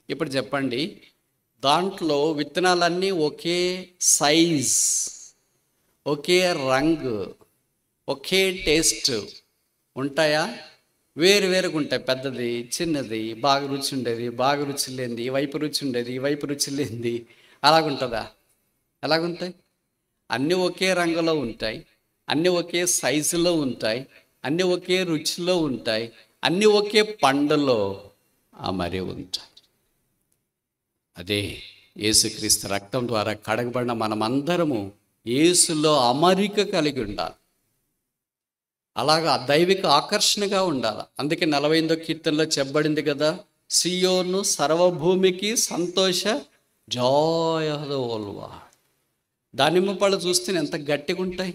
A: ఇప్పుడు చెప్పండి, దాంట్లో విత్తనాలన్నీ ఒకే సైజ్, ఒకే రంగు, ఒకే టేస్ట్ ఉంటాయా? వేరు వేరుగా ఉంటాయి. పెద్దది, చిన్నది, బాగా రుచి ఉండేది, బాగా రుచి లేనిది, ఈ వైపు రుచి ఉండేది, ఈ వైపు రుచి లేనిది, అలాగుంటుందా? ఎలాగుంటాయి? అన్నీ ఒకే రంగులో ఉంటాయి, అన్నీ ఒకే సైజులో ఉంటాయి, అన్నీ ఒకే రుచిలో ఉంటాయి, అన్నీ ఒకే పండులో మరి ఉంటాయి. అదే యేసుక్రీస్తు రక్తం ద్వారా కడగబడిన మనమందరము యేసులో అమరిక కలిగి ఉండాలి. అలాగా దైవిక ఆకర్షణగా ఉండాలి. అందుకే 48వ కీర్తనలో చెప్పబడింది కదా, సియోను సర్వభూమికి సంతోష జాయహోల్వా. దానిమ్మ పళ్ళు చూస్తే ఎంత గట్టిగా ఉంటాయి,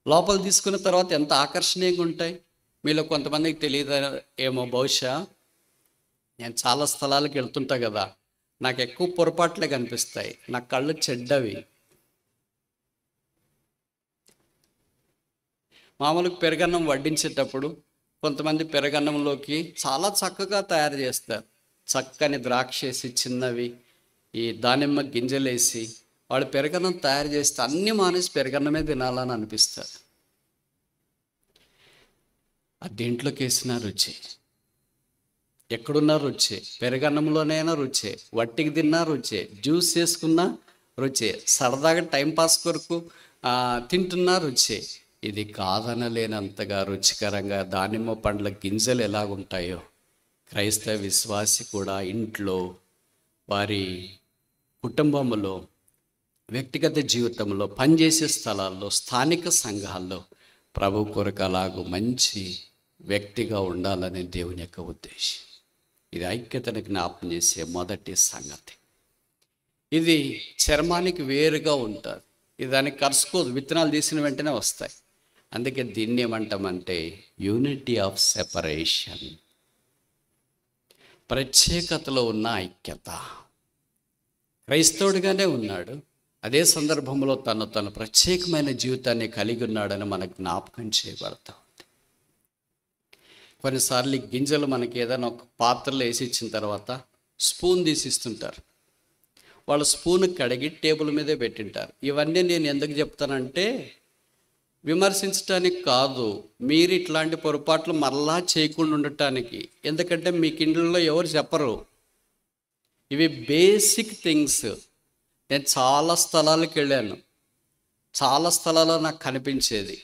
A: లోపల తీసుకున్న తర్వాత ఎంత ఆకర్షణీయంగా ఉంటాయి. మీలో కొంతమందికి తెలియదు ఏమో, బహుశా నేను చాలా స్థలాలకు వెళ్తుంటా కదా, నాకు ఎక్కువ పొరపాట్లే కనిపిస్తాయి. నా కళ్ళు చెడ్డవి. మామూలుగా పెరుగన్నం వడ్డించేటప్పుడు కొంతమంది పెరుగన్నంలోకి చాలా చక్కగా తయారు చేస్తారు. చక్కని ద్రాక్ష వేసి, చిన్నవి ఈ దానిమ్మ గింజలేసి వాళ్ళు పెరుగన్నం తయారు చేస్తే అన్నీ మానేసి పెరుగన్నమే తినాలని అనిపిస్తారు. అది దేంట్లోకి వేసిన రుచి, ఎక్కడున్నా రుచి, పెరుగన్నంలోనైనా రుచి, వట్టికి తిన్నా రుచి, జ్యూస్ చేసుకున్నా రుచి, సరదాగా టైంపాస్ కొరకు తింటున్నా రుచి. ఇది కాదనలేనంతగా రుచికరంగా దానిమ్మ పండ్ల గింజలు ఎలాగుంటాయో క్రైస్తవ విశ్వాసి కూడా ఇంట్లో, వారి కుటుంబంలో, వ్యక్తిగత జీవితంలో, పనిచేసే స్థలాల్లో, స్థానిక సంఘాల్లో ప్రభు కొరకు అలాగూ మంచి వ్యక్తిగా ఉండాలనే దేవుని యొక్క ఉద్దేశం. ఇది ఐక్యతను జ్ఞాపం చేసే మొదటి సంగతి. ఇది చర్మానికి వేరుగా ఉంటుంది, ఇది దానికి కరుసుకోదు, విత్తనాలు తీసిన వెంటనే వస్తాయి. అందుకే దీన్ని ఏమంటామంటే యూనిటీ ఆఫ్ సెపరేషన్, ప్రత్యేకతలో ఉన్న ఐక్యత. క్రైస్తవుడిగానే ఉన్నాడు, అదే సందర్భంలో తను ప్రత్యేకమైన జీవితాన్ని కలిగి ఉన్నాడని మనకు జ్ఞాపకం చేయబడతా ఉంది. కొన్నిసార్లు గింజలు మనకి ఏదైనా ఒక పాత్రలో వేసి ఇచ్చిన తర్వాత స్పూన్ తీసి ఇస్తుంటారు. వాళ్ళు స్పూన్ కడిగి టేబుల్ మీదే పెట్టింటారు. ఇవన్నీ నేను ఎందుకు చెప్తానంటే విమర్శించడానికి కాదు, మీరు ఇట్లాంటి పొరపాట్లు మరలా చేయకుండా ఉండటానికి. ఎందుకంటే మీ కిండ్లలో ఎవరు చెప్పరు, ఇవి బేసిక్ థింగ్స్. నేను చాలా స్థలాలకు వెళ్ళాను, చాలా స్థలాల్లో నాకు కనిపించేది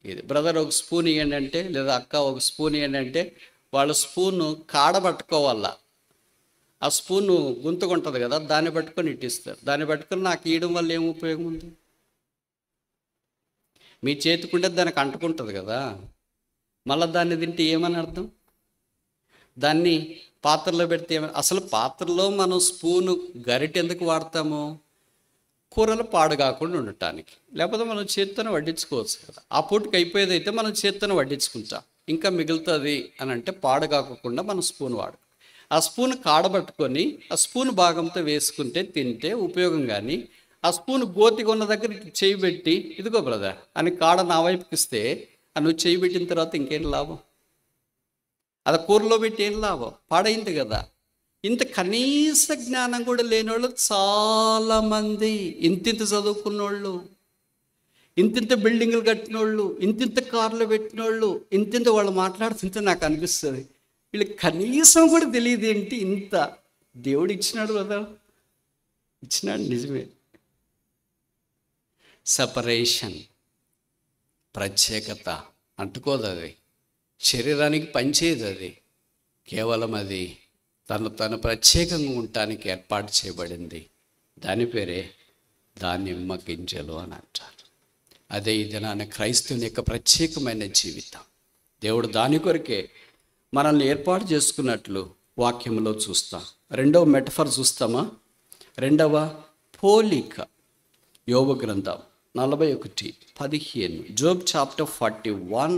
A: ఇది. బ్రదర్ ఒక స్పూన్ ఇవ్వండి అంటే, లేదా అక్క ఒక స్పూన్ ఇవ్వండి అంటే, వాళ్ళ స్పూను కాడబట్టుకోవాల, ఆ స్పూను గుంతకుంటుంది కదా, దాన్ని పట్టుకొని ఇట్టిస్తారు. దాన్ని పట్టుకొని నాకు ఇవ్వడం వల్ల ఏం ఉపయోగం ఉంది? మీ చేతికుంటే దానికి అంటుకుంటుంది కదా, మళ్ళీ దాన్ని తింటే ఏమని అర్థం? దాన్ని పాత్రలో పెడితే ఏమని? అసలు పాత్రలో మనం స్పూను గరిటె ఎందుకు వాడతాము? కూరలు పాడు కాకుండా ఉండటానికి. లేకపోతే మనం చేత్తోనే వడ్డించుకోవచ్చు కదా. ఆ పూటకి అయిపోయేది అయితే మనం చేత్తోనే వడ్డించుకుంటాం, ఇంకా మిగులుతుంది అని అంటే పాడు కాకుండా మనం స్పూన్ వాడు. ఆ స్పూన్ కాడబట్టుకొని ఆ స్పూన్ భాగంతో వేసుకుంటే తింటే ఉపయోగం. కానీ ఆ స్పూన్ గోతిగా ఉన్న దగ్గర చేయి పెట్టి ఇదిగో బ్రదర్ అని కాడ నా వైపుకి ఇస్తే నువ్వు చేయి పెట్టిన తర్వాత ఇంకేం లాభం? అది కూరలో పెట్టి ఏం లాభం? పాడైంది కదా. ఇంత కనీస జ్ఞానం కూడా లేనివాళ్ళు చాలామంది, ఇంతింత చదువుకున్నోళ్ళు, ఇంతింత బిల్డింగులు కట్టినోళ్ళు, ఇంతింత కార్లు పెట్టినోళ్ళు, ఇంతింత వాళ్ళు మాట్లాడుతుంటే నాకు అనిపిస్తుంది వీళ్ళకి కనీసం కూడా తెలియదు ఏంటి ఇంత. దేవుడు ఇచ్చినాడు కదా, ఇచ్చినాడు నిజమే. సెపరేషన్, ప్రత్యేకత అంటుకోదు, అది శరీరానికి పనిచేయదు. అది కేవలం అది తను ప్రత్యేకంగా ఉండటానికి ఏర్పాటు చేయబడింది. దాని పేరే దానిమ్మ గింజలు అని అంటారు. అదే ఈ దినాన క్రైస్తవుని యొక్క ప్రత్యేకమైన జీవితం. దేవుడు దాని కొరకే మనల్ని ఏర్పాటు చేసుకున్నట్లు వాక్యంలో చూస్తాం. రెండవ మెటఫర్ చూస్తామా? రెండవ పోలిక యోబు గ్రంథం 41:15. Job chapter 41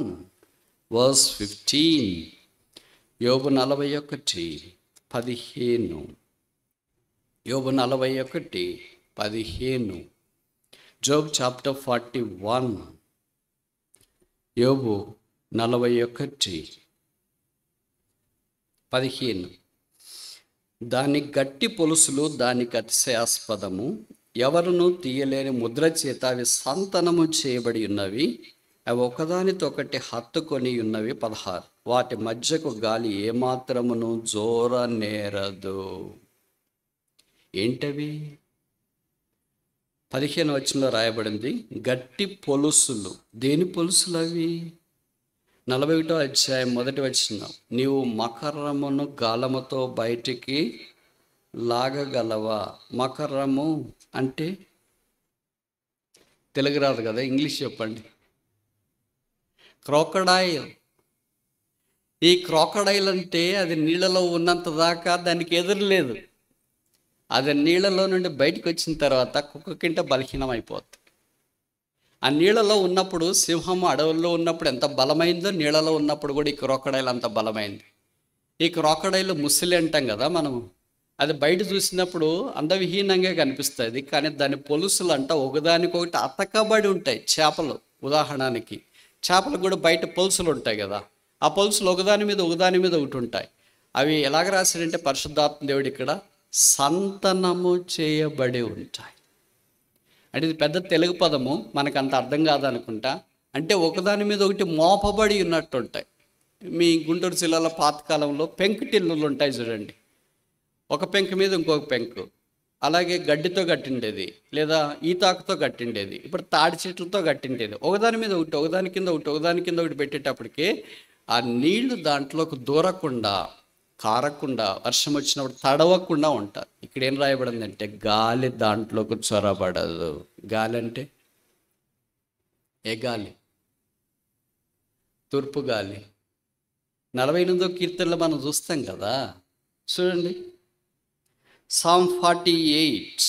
A: verse 15. యోబు 41:15. యోబు 41:15. జోబ్ చాప్టర్ 41, యోబు 41:15. దాని గట్టి పొలుసులు దానికి అతిశయాస్పదము, ఎవరును తీయలేని ముద్ర చేత అవి సంతనము చేయబడి ఉన్నవి, అవి ఒకదానితో ఒకటి హత్తుకొని ఉన్నవి. 16. వాటి మధ్యకు గాలి ఏమాత్రమును జోర నేరదు. ఏంటవి? 15 వచనంలో రాయబడింది గట్టి పొలుసులు. దేని పొలుసులు అవి? 41వ అధ్యాయం 1వ వచనం, నీవు మకరమును గాలముతో బయటికి లాగగలవా? మకరము అంటే తెలుగు రాదు కదా, ఇంగ్లీష్ చెప్పండి. క్రోకడైల్. ఈ క్రోకడైల్ అంటే అది నీళ్ళలో ఉన్నంత దాకా దానికి ఎదురు లేదు. అది నీళ్ళలో నుండి బయటకు వచ్చిన తర్వాత కుక్కకింట బలహీనం అయిపోతుంది. ఆ నీళ్ళలో ఉన్నప్పుడు, సింహము అడవుల్లో ఉన్నప్పుడు ఎంత బలమైందో, నీళ్ళలో ఉన్నప్పుడు కూడా ఈ క్రోకడైల్ అంత బలమైంది. ఈ క్రోకడైల్ ముసలి అంటాం కదా మనము, అది బయట చూసినప్పుడు అందవిహీనంగా కనిపిస్తుంది, కానీ దాని పొలుసులు అంట ఒకదానికొకటి అతకబడి ఉంటాయి. చేపలు ఉదాహరణకి, చేపలు కూడా బయట పొలుసులు ఉంటాయి కదా, ఆ పొలుసులు ఒకదాని మీద ఒకటి ఉంటాయి. అవి ఎలాగ రాశాడంటే పరిశుద్ధాత్మ దేవుడు ఇక్కడ సంతనము చేయబడి ఉంటాయి. అంటే ఇది పెద్ద తెలుగు పదము, మనకు అంత అర్థం కాదనుకుంటా. అంటే ఒకదాని మీద ఒకటి మోపబడి ఉన్నట్టు ఉంటాయి. మీ గుంటూరు జిల్లాలో పాతకాలంలో పెంకుటిల్లులు ఉంటాయి చూడండి, ఒక పెంకు మీద ఇంకొక పెంకు, అలాగే గడ్డితో కట్టిండేది లేదా ఈతాకుతో కట్టిండేది, ఇప్పుడు తాడి చెట్లతో కట్టిండేది. ఒకదాని మీద ఒకటి, ఒకదాని కింద ఒకటి, ఒకదాని కింద ఒకటి పెట్టేటప్పటికి ఆ నీళ్లు దాంట్లోకి దూరకుండా, కారకుండా, వర్షం వచ్చినప్పుడు తడవకుండా ఉంటారు. ఇక్కడ ఏం రాయబడిందంటే గాలి దాంట్లోకి చొరబడదు. గాలి అంటే ఏ గాలి? తూర్పు గాలి. 48వ కీర్తనలో మనం చూస్తాం కదా, చూడండి. సామ్ 48,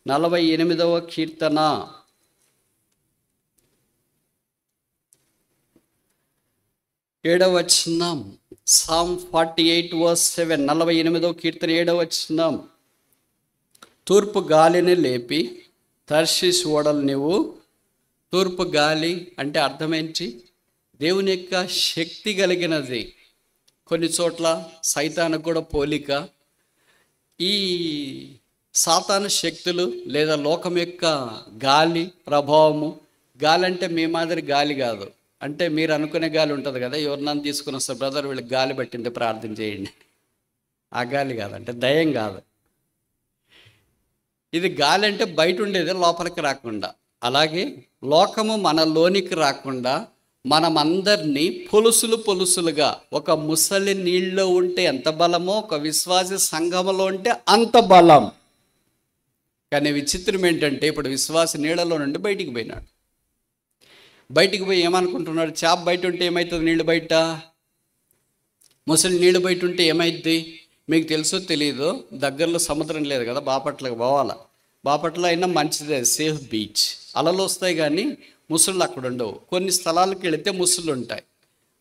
A: 48వ కీర్తన 7వ వచనం. సామ్ 48 verse 7, 48వ కీర్తన 7వ వచనం. తూర్పు గాలిని లేపి తర్షీషు ఓడలు నీవు. తూర్పు గాలి అంటే అర్థమేంటి? దేవుని యొక్క శక్తి కలిగినది. కొన్ని చోట్ల సైతానికి కూడా పోలిక. ఈ సాతాను శక్తులు లేదా లోకం యొక్క గాలి ప్రభావము. గాలి అంటే మీ మాదిరి గాలి కాదు, అంటే మీరు అనుకునే గాలి ఉంటుంది కదా, ఎవరినన్నా తీసుకుని వస్తారు, బ్రదర్ వీళ్ళకి గాలి పట్టింటే ప్రార్థన చేయండి, ఆ గాలి కాదు, అంటే దయ్యం కాదు. ఇది గాలి అంటే బయట ఉండేది లోపలికి రాకుండా. అలాగే లోకము మనలోనికి రాకుండా మనమందరినీ పొలుసులుగా, ఒక ముసలి నీళ్ళలో ఉంటే ఎంత బలమో ఒక విశ్వాసి సంఘములో ఉంటే అంత బలం. కానీ విచిత్రం ఏంటంటే ఇప్పుడు విశ్వాసి నీళ్ళలో నుండి బయటికి పోయినాడు. బయటికి పోయి ఏమనుకుంటున్నాడు? చేప బయట ఉంటే ఏమవుతుంది? నీళ్ళు బయట. ముసలి నీళ్ళు బయట ఉంటే ఏమైద్ది? మీకు తెలుసో తెలియదు, దగ్గరలో సముద్రం లేదు కదా, బాపట్లకు పోవాలా. బాపట్ల అయినా మంచిదే, సేఫ్ బీచ్. అలలు వస్తాయి కానీ ముసుళ్ళు అక్కడ ఉండవు. కొన్ని స్థలాలకు వెళితే ముసుళ్ళు ఉంటాయి.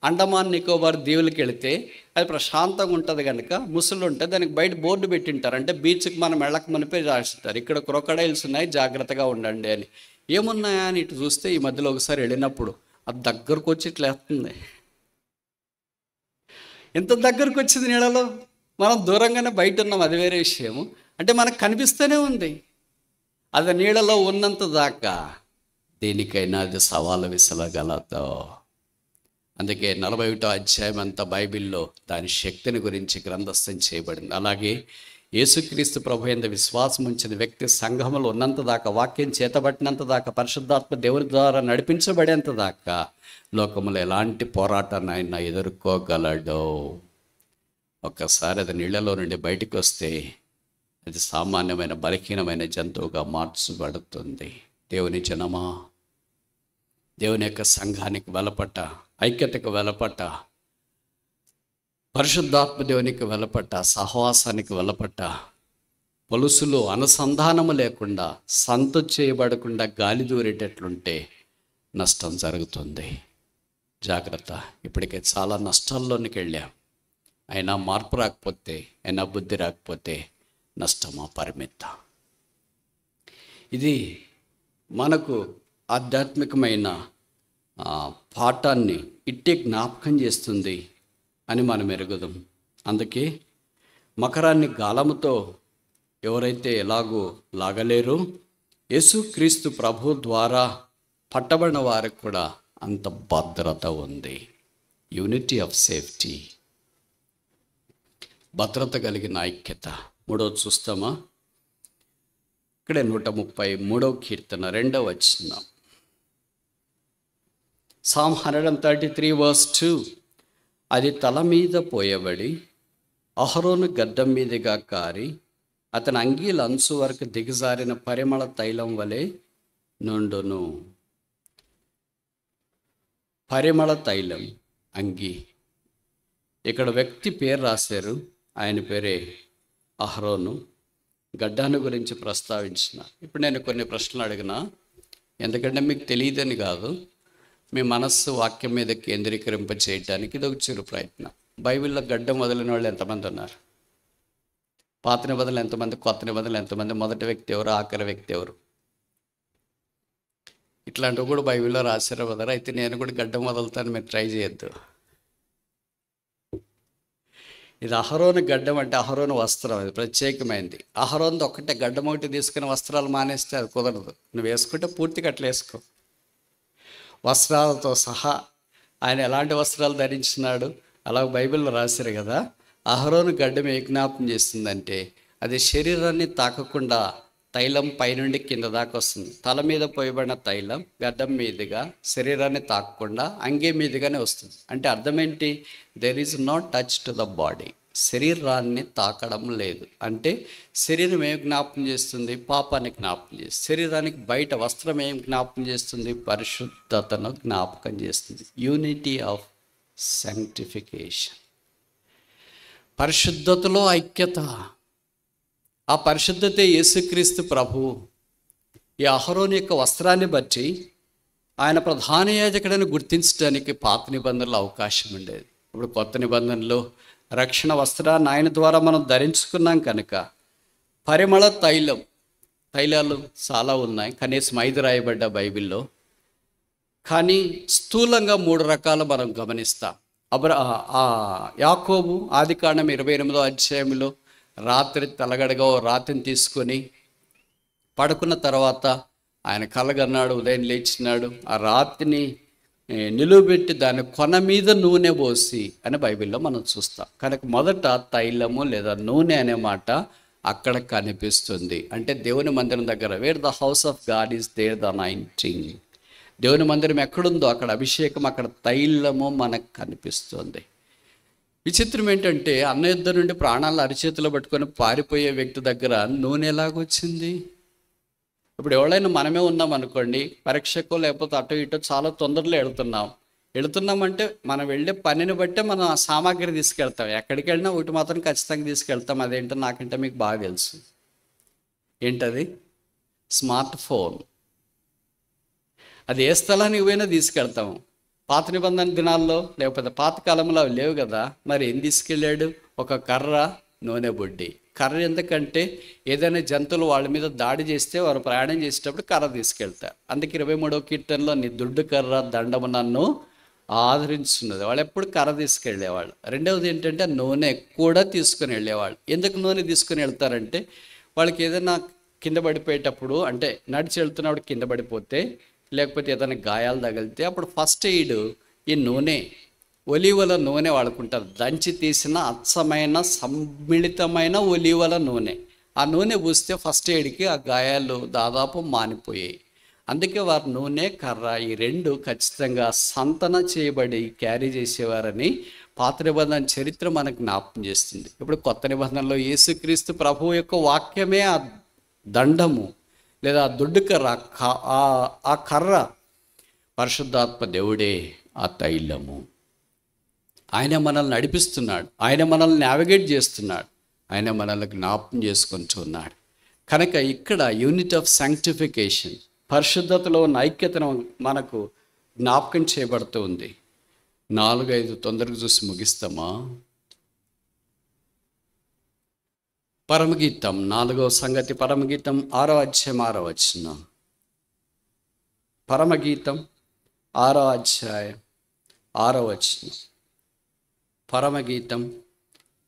A: అండమాన్ నికోబార్ దీవులకి వెళితే అది ప్రశాంతంగా ఉంటుంది కనుక ముసుళ్ళు ఉంటాయి. దానికి బయట బోర్డు పెట్టింటారు, అంటే బీచ్కి మనం వెళ్ళక మునిపే రాసిస్తారు, ఇక్కడ క్రొకడైల్స్ ఉన్నాయి జాగ్రత్తగా ఉండండి అని. ఏమున్నాయా అని ఇటు చూస్తే ఈ మధ్యలో ఒకసారి వెళ్ళినప్పుడు అది దగ్గరకు వచ్చి ఇట్లా వేస్తుంది. ఎంత దగ్గరకు వచ్చింది నీళ్ళలో. మనం దూరంగానే బయట ఉన్నాం, అది వేరే విషయము. అంటే మనకు కనిపిస్తూనే ఉంది. అది నీళ్ళలో ఉన్నంత దాకా దేనికైనా అది సవాలు విసలగలదు. అందుకే 41వ అధ్యాయం అంతా బైబిల్లో దాని శక్తిని గురించి గ్రంథస్థం చేయబడింది. అలాగే యేసుక్రీస్తు ప్రభు యందు విశ్వాసం ఉంచిన వ్యక్తి సంఘములో ఉన్నంత దాకా, వాక్యం చేతబట్టినంత దాకా, పరిశుద్ధాత్మ దేవుని ద్వారా నడిపించబడేంత దాకా లోకములో ఎలాంటి పోరాటాన్ని ఆయన ఎదుర్కోగలడు. ఒక్కసారి అది నీళ్ళలో నుండి బయటికి వస్తే అది సామాన్యమైన బలహీనమైన జంతువుగా మార్చబడుతుంది. దేవుని జనమా, దేవుని యొక్క సంఘానికి వెలపట్ట, ఐక్యతకు వెలపట్ట, పరిశుద్ధాత్మ దేవునికి వెలపట్ట, సహవాసానికి వెలపట్ట, పొలుసులు అనుసంధానము లేకుండా, సంతు చేయబడకుండా గాలి దూరేటట్లుంటే నష్టం జరుగుతుంది. జాగ్రత్త. ఇప్పటికే చాలా నష్టాల్లోనికి వెళ్ళాం. అయినా మార్పు రాకపోతే, అయినా బుద్ధి రాకపోతే నష్టమా పరిమిత. ఇది మనకు ఆధ్యాత్మికమైన పాఠాన్ని ఇట్టే జ్ఞాపకం చేస్తుంది అని మనం ఎరుగుదాం. అందుకే మకరాన్ని గాలముతో ఎవరైతే ఎలాగో లాగలేరో, యేసుక్రీస్తు ప్రభు ద్వారా పట్టబడిన వారికి కూడా అంత భద్రత ఉంది. యూనిటీ ఆఫ్ సేఫ్టీ, భద్రత కలిగిన ఐక్యత. మూడవది చూస్తామా? ఇక్కడే 133వ కీర్తన 2వ వచనం. Psalm 133 verse 2. అది తల మీద పోయబడి అహరోను గడ్డం మీదుగా కారి అతని అంగీల అంచు వరకు దిగజారిన పరిమళ తైలం వలె నుండును. పరిమళ తైలం అంగీ. ఇక్కడ వ్యక్తి పేరు రాశారు, ఆయన పేరే అహరోను. గడ్డాన్ని గురించి ప్రస్తావించిన. ఇప్పుడు నేను కొన్ని ప్రశ్నలు అడిగినా, ఎందుకంటే మీకు తెలియదని కాదు, మీ మనస్సు వాక్యం మీద కేంద్రీకరింప చేయడానికి ఇది ఒక చిరు ప్రయత్నం. బైబిల్లో గడ్డం వదిలిన వాళ్ళు ఎంతమంది ఉన్నారు? పాత నిబంధనలు ఎంతమంది, కొత్త నిబంధనలు ఎంతమంది, మొదటి వ్యక్తి ఎవరు, ఆఖరి వ్యక్తి ఎవరు? ఇట్లాంటివి కూడా బైబిల్లో రాశారు వదరా. అయితే నేను కూడా గడ్డం వదులుతాను, మీరు ట్రై చేయొద్దు. ఇది అహరోను గడ్డం అంటే అహరోను వస్త్రం, అది ప్రత్యేకమైంది. అహరోను ఒక్కటే గడ్డం ఒకటి తీసుకుని వస్త్రాలు మానేస్తే అది కుదరదు. నువ్వు వేసుకుంటే పూర్తిగా అట్లా వేసుకో, వస్త్రాలతో సహా. ఆయన ఎలాంటి వస్త్రాలు ధరించినాడు అలా బైబిల్లో రాశారు కదా. అహరోను గడ్డం ఏ జ్ఞాపకం చేస్తుందంటే, అది శరీరాన్ని తాకకుండా తైలం పైనుండి కింద దాకా వస్తుంది. తల మీద పోయబడిన తైలం గడ్డం మీదుగా శరీరాన్ని తాకకుండా అంగే మీదుగానే వస్తుంది. అంటే అర్థం ఏంటి? There is not touch to the body. శరీరాన్ని తాకడం లేదు. అంటే శరీరం ఏం జ్ఞాపకం చేస్తుంది? పాపాన్ని జ్ఞాపకం చేస్తుంది. శరీరానికి బయట వస్త్రం ఏం జ్ఞాపకం చేస్తుంది? పరిశుద్ధతను జ్ఞాపకం చేస్తుంది. యూనిటీ ఆఫ్ సాంక్టిఫికేషన్, పరిశుద్ధతలో ఐక్యత. ఆ పరిశుద్ధతే యేసుక్రీస్తు ప్రభువు. ఈ అహరోను యొక్క వస్త్రాన్ని బట్టి ఆయన ప్రధాన యాజకుడని గుర్తించడానికి పాత నిబంధనలో అవకాశం ఉండేది. ఇప్పుడు కొత్త నిబంధనలో రక్షణ వస్త్రాన్ని ఆయన ద్వారా మనం ధరించుకున్నాం కనుక పరిమళ తైలాలు చాలా ఉన్నాయి, కనీసం 5 రాయబడ్డ బైబిల్లో. కానీ స్థూలంగా 3 రకాలు మనం గమనిస్తాం. యాకోబు ఆదికాండం 28వ అధ్యాయంలో రాత్రి తలగడగా రాతిని తీసుకొని పడుకున్న తర్వాత ఆయన కలగన్నాడు, ఉదయం లేచినాడు, ఆ రాతిని నిలువబెట్టి దాని కొన మీద నూనె పోసి అని బైబిల్లో మనం చూస్తాం. కనుక మొదట తైలము లేదా నూనె అనే మాట అక్కడ కనిపిస్తుంది. అంటే దేవుని మందిరం దగ్గర, where the house of God is there the anointing. దేవుని మందిరం ఎక్కడుందో అక్కడ అభిషేకం, అక్కడ తైలము మనకు కనిపిస్తుంది. విచిత్రం ఏంటంటే, అన్న యుద్ధం నుండి ప్రాణాలను అరిచేతిలో పట్టుకొని పారిపోయే వ్యక్తి దగ్గర నూనె ఎలాగొచ్చింది? ఇప్పుడు ఎవరైనా మనమే ఉన్నాం అనుకోండి, పరీక్షకో లేకపోతే అటో ఇటో చాలా తొందరలో వెళుతున్నామంటే మనం వెళ్ళే పనిని బట్టే మనం ఆ సామాగ్రి తీసుకెళ్తాం. ఎక్కడికి వెళ్ళినా ఒకటి మాత్రం ఖచ్చితంగా తీసుకెళ్తాం. అదేంటో నాకంటే మీకు బాగా తెలుసు. ఏంటది? Smart phone. అది ఏ స్థలానికి పోయినా తీసుకెళ్తాము. పాత నిబంధన దినాల్లో లేకపోతే పాత కాలంలో అవి లేవు కదా. మరి ఏం తీసుకెళ్ళాడు? ఒక కర్ర, నూనె బుడ్డి. కర్ర ఎందుకంటే ఏదైనా జంతువులు వాళ్ళ మీద దాడి చేస్తే వారు ప్రయాణం చేసేటప్పుడు కర్ర తీసుకెళ్తారు. అందుకే 23వ కీర్తనలో నీ దుడ్డు కర్ర దండము నన్ను ఆదరించున్నది. వాళ్ళు ఎప్పుడు కర్ర తీసుకెళ్ళేవాళ్ళు. రెండవది ఏంటంటే నూనె కూడా తీసుకుని వెళ్ళేవాళ్ళు. ఎందుకు నూనె తీసుకుని వెళ్తారంటే, వాళ్ళకి ఏదైనా కింద పడిపోయేటప్పుడు, అంటే నడిచి వెళ్తున్నప్పుడు కింద పడిపోతే లేకపోతే ఏదైనా గాయాలు తగిలితే అప్పుడు ఫస్ట్ ఎయిడ్ ఈ నూనె, ఒలీవల నూనె వాడుకుంటారు. దంచి తీసిన అచ్చమైన సమ్మిళితమైన ఒలీవల నూనె. ఆ నూనె పూస్తే ఫస్ట్ ఎయిడ్కి ఆ గాయాలు దాదాపు మానిపోయాయి. అందుకే వారు నూనె, కర్ర ఈ 2 ఖచ్చితంగా సంతన చేయబడి క్యారీ చేసేవారని పాత నిబంధన చరిత్ర మనకు జ్ఞాపకం చేస్తుంది. ఇప్పుడు కొత్త నిబంధనలో యేసుక్రీస్తు ప్రభువు యొక్క వాక్యమే ఆ దండము లేదా దుడ్డు కర్ర. ఆ కర్ర పరిశుద్ధాత్మ దేవుడే ఆ తైలము. ఆయన మనల్ని నడిపిస్తున్నాడు, ఆయన మనల్ని నావిగేట్ చేస్తున్నాడు, ఆయన మనల్ని జ్ఞాపకం చేసుకుంటున్నాడు. కనుక ఇక్కడ యూనిట్ ఆఫ్ సాంక్టిఫికేషన్, పరిశుద్ధతలో ఉన్న ఐక్యతను మనకు జ్ఞాపకం చేయబడుతూ ఉంది. 4-5 తొందరగా చూసి ముగిస్తామా? పరమగీతం 4వ సంగతి, పరమగీతం 6వ అధ్యాయం 6వ వచనం. పరమగీతం 6వ అధ్యాయం 6వ వచనం. పరమగీతం,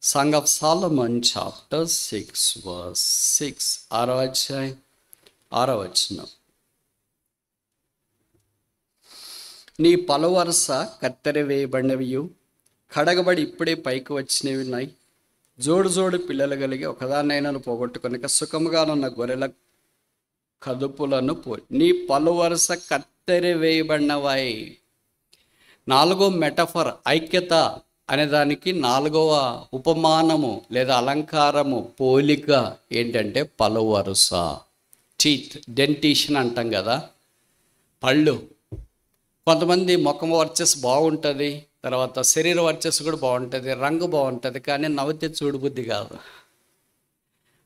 A: song of Solomon chapter 6 verse 6, 6వ అధ్యాయం 6వ వచనం. నీ పలువరస కత్తెర వేయబడినవియు కడగబడి ఇప్పుడే పైకి వచ్చినవి ఉన్నాయి. జోడు పిల్లలు కలిగి ఒకదాన్నైనాను పోగొట్టుకొనక సుఖముగానున్న గొర్రెల కదుపులను నీ పలువరస కత్తెర వేయబడినవాయి. నాలుగో మెటఫర్ ఐక్యత అనే దానికి నాలుగవ ఉపమానము లేదా అలంకారము పోలిక ఏంటంటే పలువరుస. టీత్, డెంటిషన్ అంటాం కదా, పళ్ళు. కొంతమంది ముఖం వర్చస్సు బాగుంటుంది, తర్వాత శరీర వర్చస్సు కూడా బాగుంటుంది, రంగు బాగుంటుంది, కానీ నవ్వితే చూడబుద్ధి కాదు.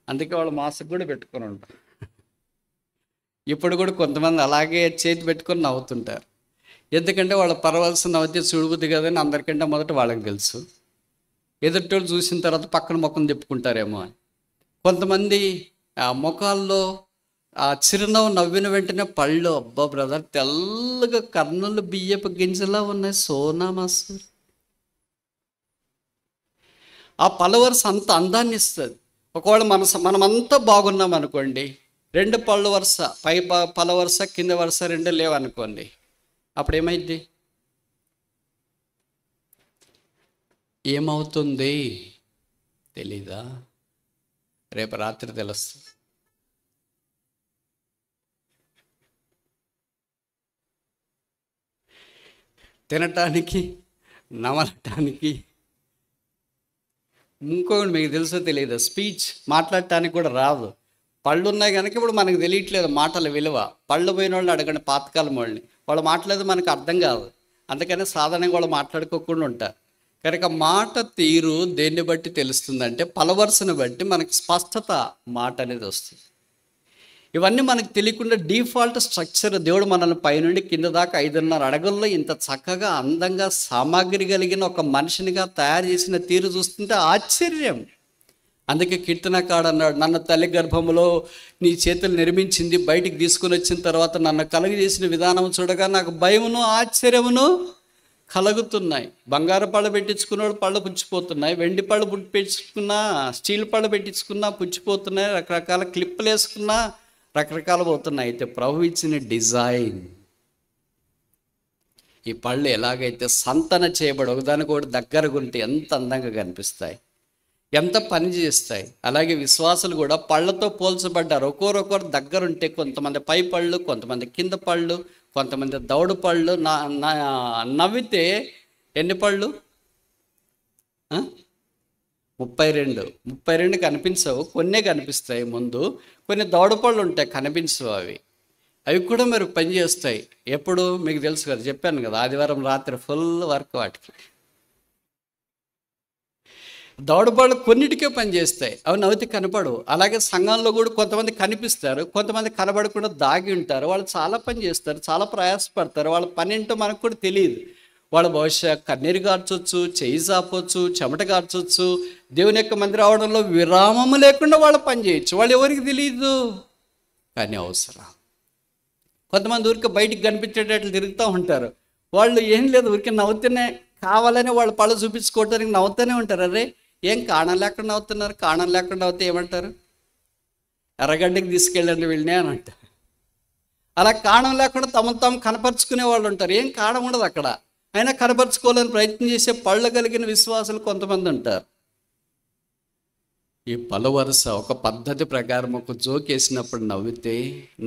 A: అందుకే వాళ్ళు మాస్క్ కూడా పెట్టుకొని ఉంటారు. ఇప్పుడు కూడా కొంతమంది అలాగే చేతి పెట్టుకొని నవ్వుతుంటారు. ఎందుకంటే వాళ్ళ పర్వాల్సిన నవ్వితే చూడబుద్ధి కదని అందరికంటే మొదట వాళ్ళకి తెలుసు. ఎదుటోళ్ళు చూసిన తర్వాత పక్కన ముఖం తిప్పుకుంటారేమో అని. కొంతమంది ముఖాల్లో ఆ చిరునవ్వు నవ్విన వెంటనే పళ్ళు, అబ్బా బ్రదర్ తెల్లగా కర్నూలు బియ్యపు గింజలా ఉన్నాయి, సోనా మసూర్. ఆ పలువరుస అంత అందాన్ని ఇస్తుంది. ఒకవేళ మనమంతా బాగున్నాం అనుకోండి, రెండు పళ్ళు వరుస, పై పళ్ళ వరుస కింద వరుస రెండు లేవనుకోండి, అప్పుడు ఏమైంది? ఏమవుతుంది తెలీదా? రేపు రాత్రి తెలుస్తుంది. తినటానికి, నమలటానికి, ఇంకొకటి మీకు తెలుసో తెలియదు, స్పీచ్ మాట్లాడటానికి కూడా రాదు. పళ్ళు ఉన్నాయి కనుక ఇప్పుడు మనకు తెలియట్లేదు మాటల విలువ. పళ్ళు పోయిన వాళ్ళు అడగండి, పాతకాలం వాళ్ళని, వాళ్ళు మాట్లాడేది మనకు అర్థం కాదు. అందుకని సాధారణంగా వాళ్ళు మాట్లాడుకోకుండా ఉంటారు. కనుక మాట తీరు దేన్ని బట్టి తెలుస్తుందంటే పలవరుసను బట్టి మనకి స్పష్టత మాట అనేది వస్తుంది. ఇవన్నీ మనకు తెలియకుండా డిఫాల్ట్ స్ట్రక్చర్ దేవుడు మనల్ని పైనుండి కింద దాకా 5.5 అడుగుల్లో ఇంత చక్కగా అందంగా సామాగ్రి కలిగిన ఒక మనిషినిగా తయారు చేసిన తీరు చూస్తుంటే ఆశ్చర్యం. అందుకే కీర్తనకాడు అన్నాడు, నన్ను తల్లి గర్భములో నీ చేతులు నిర్మించింది, బయటికి తీసుకుని వచ్చిన తర్వాత నన్ను కలుగజేసిన విధానం చూడగా నాకు భయమును ఆశ్చర్యమును కలుగుతున్నాయి. బంగారు పళ్ళు పెట్టించుకున్నాడు, పళ్ళు పుచ్చిపోతున్నాయి. వెండి పళ్ళు పెట్టించుకున్నా, స్టీల్ పళ్ళు పెట్టించుకున్నా పుచ్చిపోతున్నాయి. రకరకాల క్లిప్పులు వేసుకున్నా రకరకాలు పోతున్నాయి. అయితే ప్రభు ఇచ్చిన డిజైన్, ఈ పళ్ళు ఎలాగైతే సంతన చేయబడి ఒకదానికి ఒకటి దగ్గరగా ఉంటే ఎంత అందంగా కనిపిస్తాయి, ఎంత పని చేస్తాయి. అలాగే విశ్వాసులు కూడా పళ్ళతో పోల్చబడ్డారు. ఒక్కొక్కరు దగ్గరుంటే, కొంతమంది పై పళ్ళు, కొంతమంది కింద పళ్ళు, కొంతమంది దౌడు పళ్ళు. నవ్వితే ఎన్ని పళ్ళు? 32 కనిపించవు, కొన్నే కనిపిస్తాయి ముందు. కొన్ని దౌడు పళ్ళు ఉంటాయి, కనిపించవు. అవి కూడా మరి పని చేస్తాయి. ఎప్పుడు మీకు తెలుసు కదా, చెప్పాను కదా, ఆదివారం రాత్రి ఫుల్ వర్క్ వాటికి. దౌడపాళ్ళు కొన్నిటికే పనిచేస్తాయి, అవి నవ్వితే కనపడవు. అలాగే సంఘంలో కూడా కొంతమంది కనిపిస్తారు, కొంతమంది కనబడకుండా దాగి ఉంటారు. వాళ్ళు చాలా పని చేస్తారు, చాలా ప్రయాసపడతారు. వాళ్ళ పని ఏంటో మనకు కూడా తెలియదు. వాళ్ళు బహుశా కన్నీరు గార్చొచ్చు, చేయి చాపొచ్చు, చెమట గార్చొచ్చు. దేవుని యొక్క మందిరం రావడంలో విరామము లేకుండా వాళ్ళు పని చేయొచ్చు. వాళ్ళు ఎవరికి తెలియదు, కానీ అవసరం. కొంతమంది ఊరికి బయటికి కనిపించేటట్లు తిరుగుతూ ఉంటారు. వాళ్ళు ఏం లేదు, ఊరికి నవ్వుతూనే, కావాలని వాళ్ళు పళ్ళు చూపించుకోవడానికి నవ్వుతూనే ఉంటారు. అరే ఏం కారణం లేకుండా నవ్వుతున్నారు? కారణం లేకుండా నవ్వుతే ఏమంటారు? ఎర్రగడ్డకి తీసుకెళ్ళండి వీళ్ళని అని అంటారు. అలా కారణం లేకుండా తమను తాము కనపరుచుకునే వాళ్ళు ఉంటారు. ఏం కారణం ఉండదు అక్కడ, అయినా కనపరుచుకోవాలని ప్రయత్నం చేసే పళ్ళు కలిగిన విశ్వాసులు కొంతమంది ఉంటారు. ఈ పలువరుస ఒక పద్ధతి ప్రకారం ఒక జోక్ వేసినప్పుడు నవ్వితే,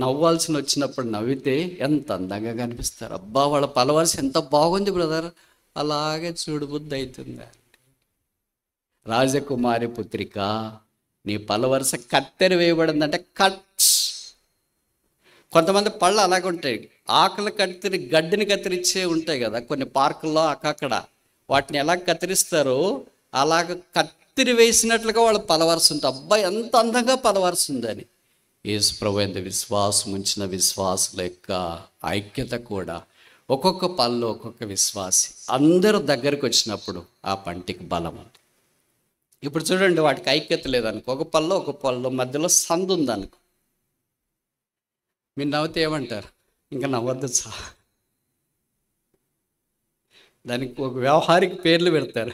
A: నవ్వాల్సిన వచ్చినప్పుడు నవ్వితే ఎంత అందంగా కనిపిస్తారు. అబ్బా వాళ్ళ పలువరుస ఎంత బాగుంది బ్రదర్, అలాగే చూడబుద్ధి అవుతుంది. రాజకుమారి పుత్రిక, నీ పలువరుస కత్తెర వేయబడిందంటే కట్స్. కొంతమంది పళ్ళు అలాగే ఉంటాయి, ఆకలి గడ్డిని కత్తిరించే ఉంటాయి కదా కొన్ని పార్కుల్లో అక్కడ. వాటిని ఎలా కత్తిరిస్తారో అలాగ కత్తిరి వేసినట్లుగా వాళ్ళు పలవరుస ఉంటుంది. అబ్బాయి ఎంత అందంగా పలవరుస ఉందని. యేసు ప్రభు ఎంత విశ్వాసం ఉంచిన విశ్వాసుల యొక్క ఐక్యత కూడా ఒక్కొక్క పళ్ళు ఒక్కొక్క విశ్వాసి అందరూ దగ్గరికి వచ్చినప్పుడు ఆ పంటికి బలం ఉంది. ఇప్పుడు చూడండి, వాటికి ఐక్యత లేదనుకో, ఒక పళ్ళు మధ్యలో సందు ఉందనుకో, మీరు నవ్వుతే ఏమంటారు? ఇంకా నవ్వద్దు దానికి ఒక వ్యవహారిక పేర్లు పెడతారు,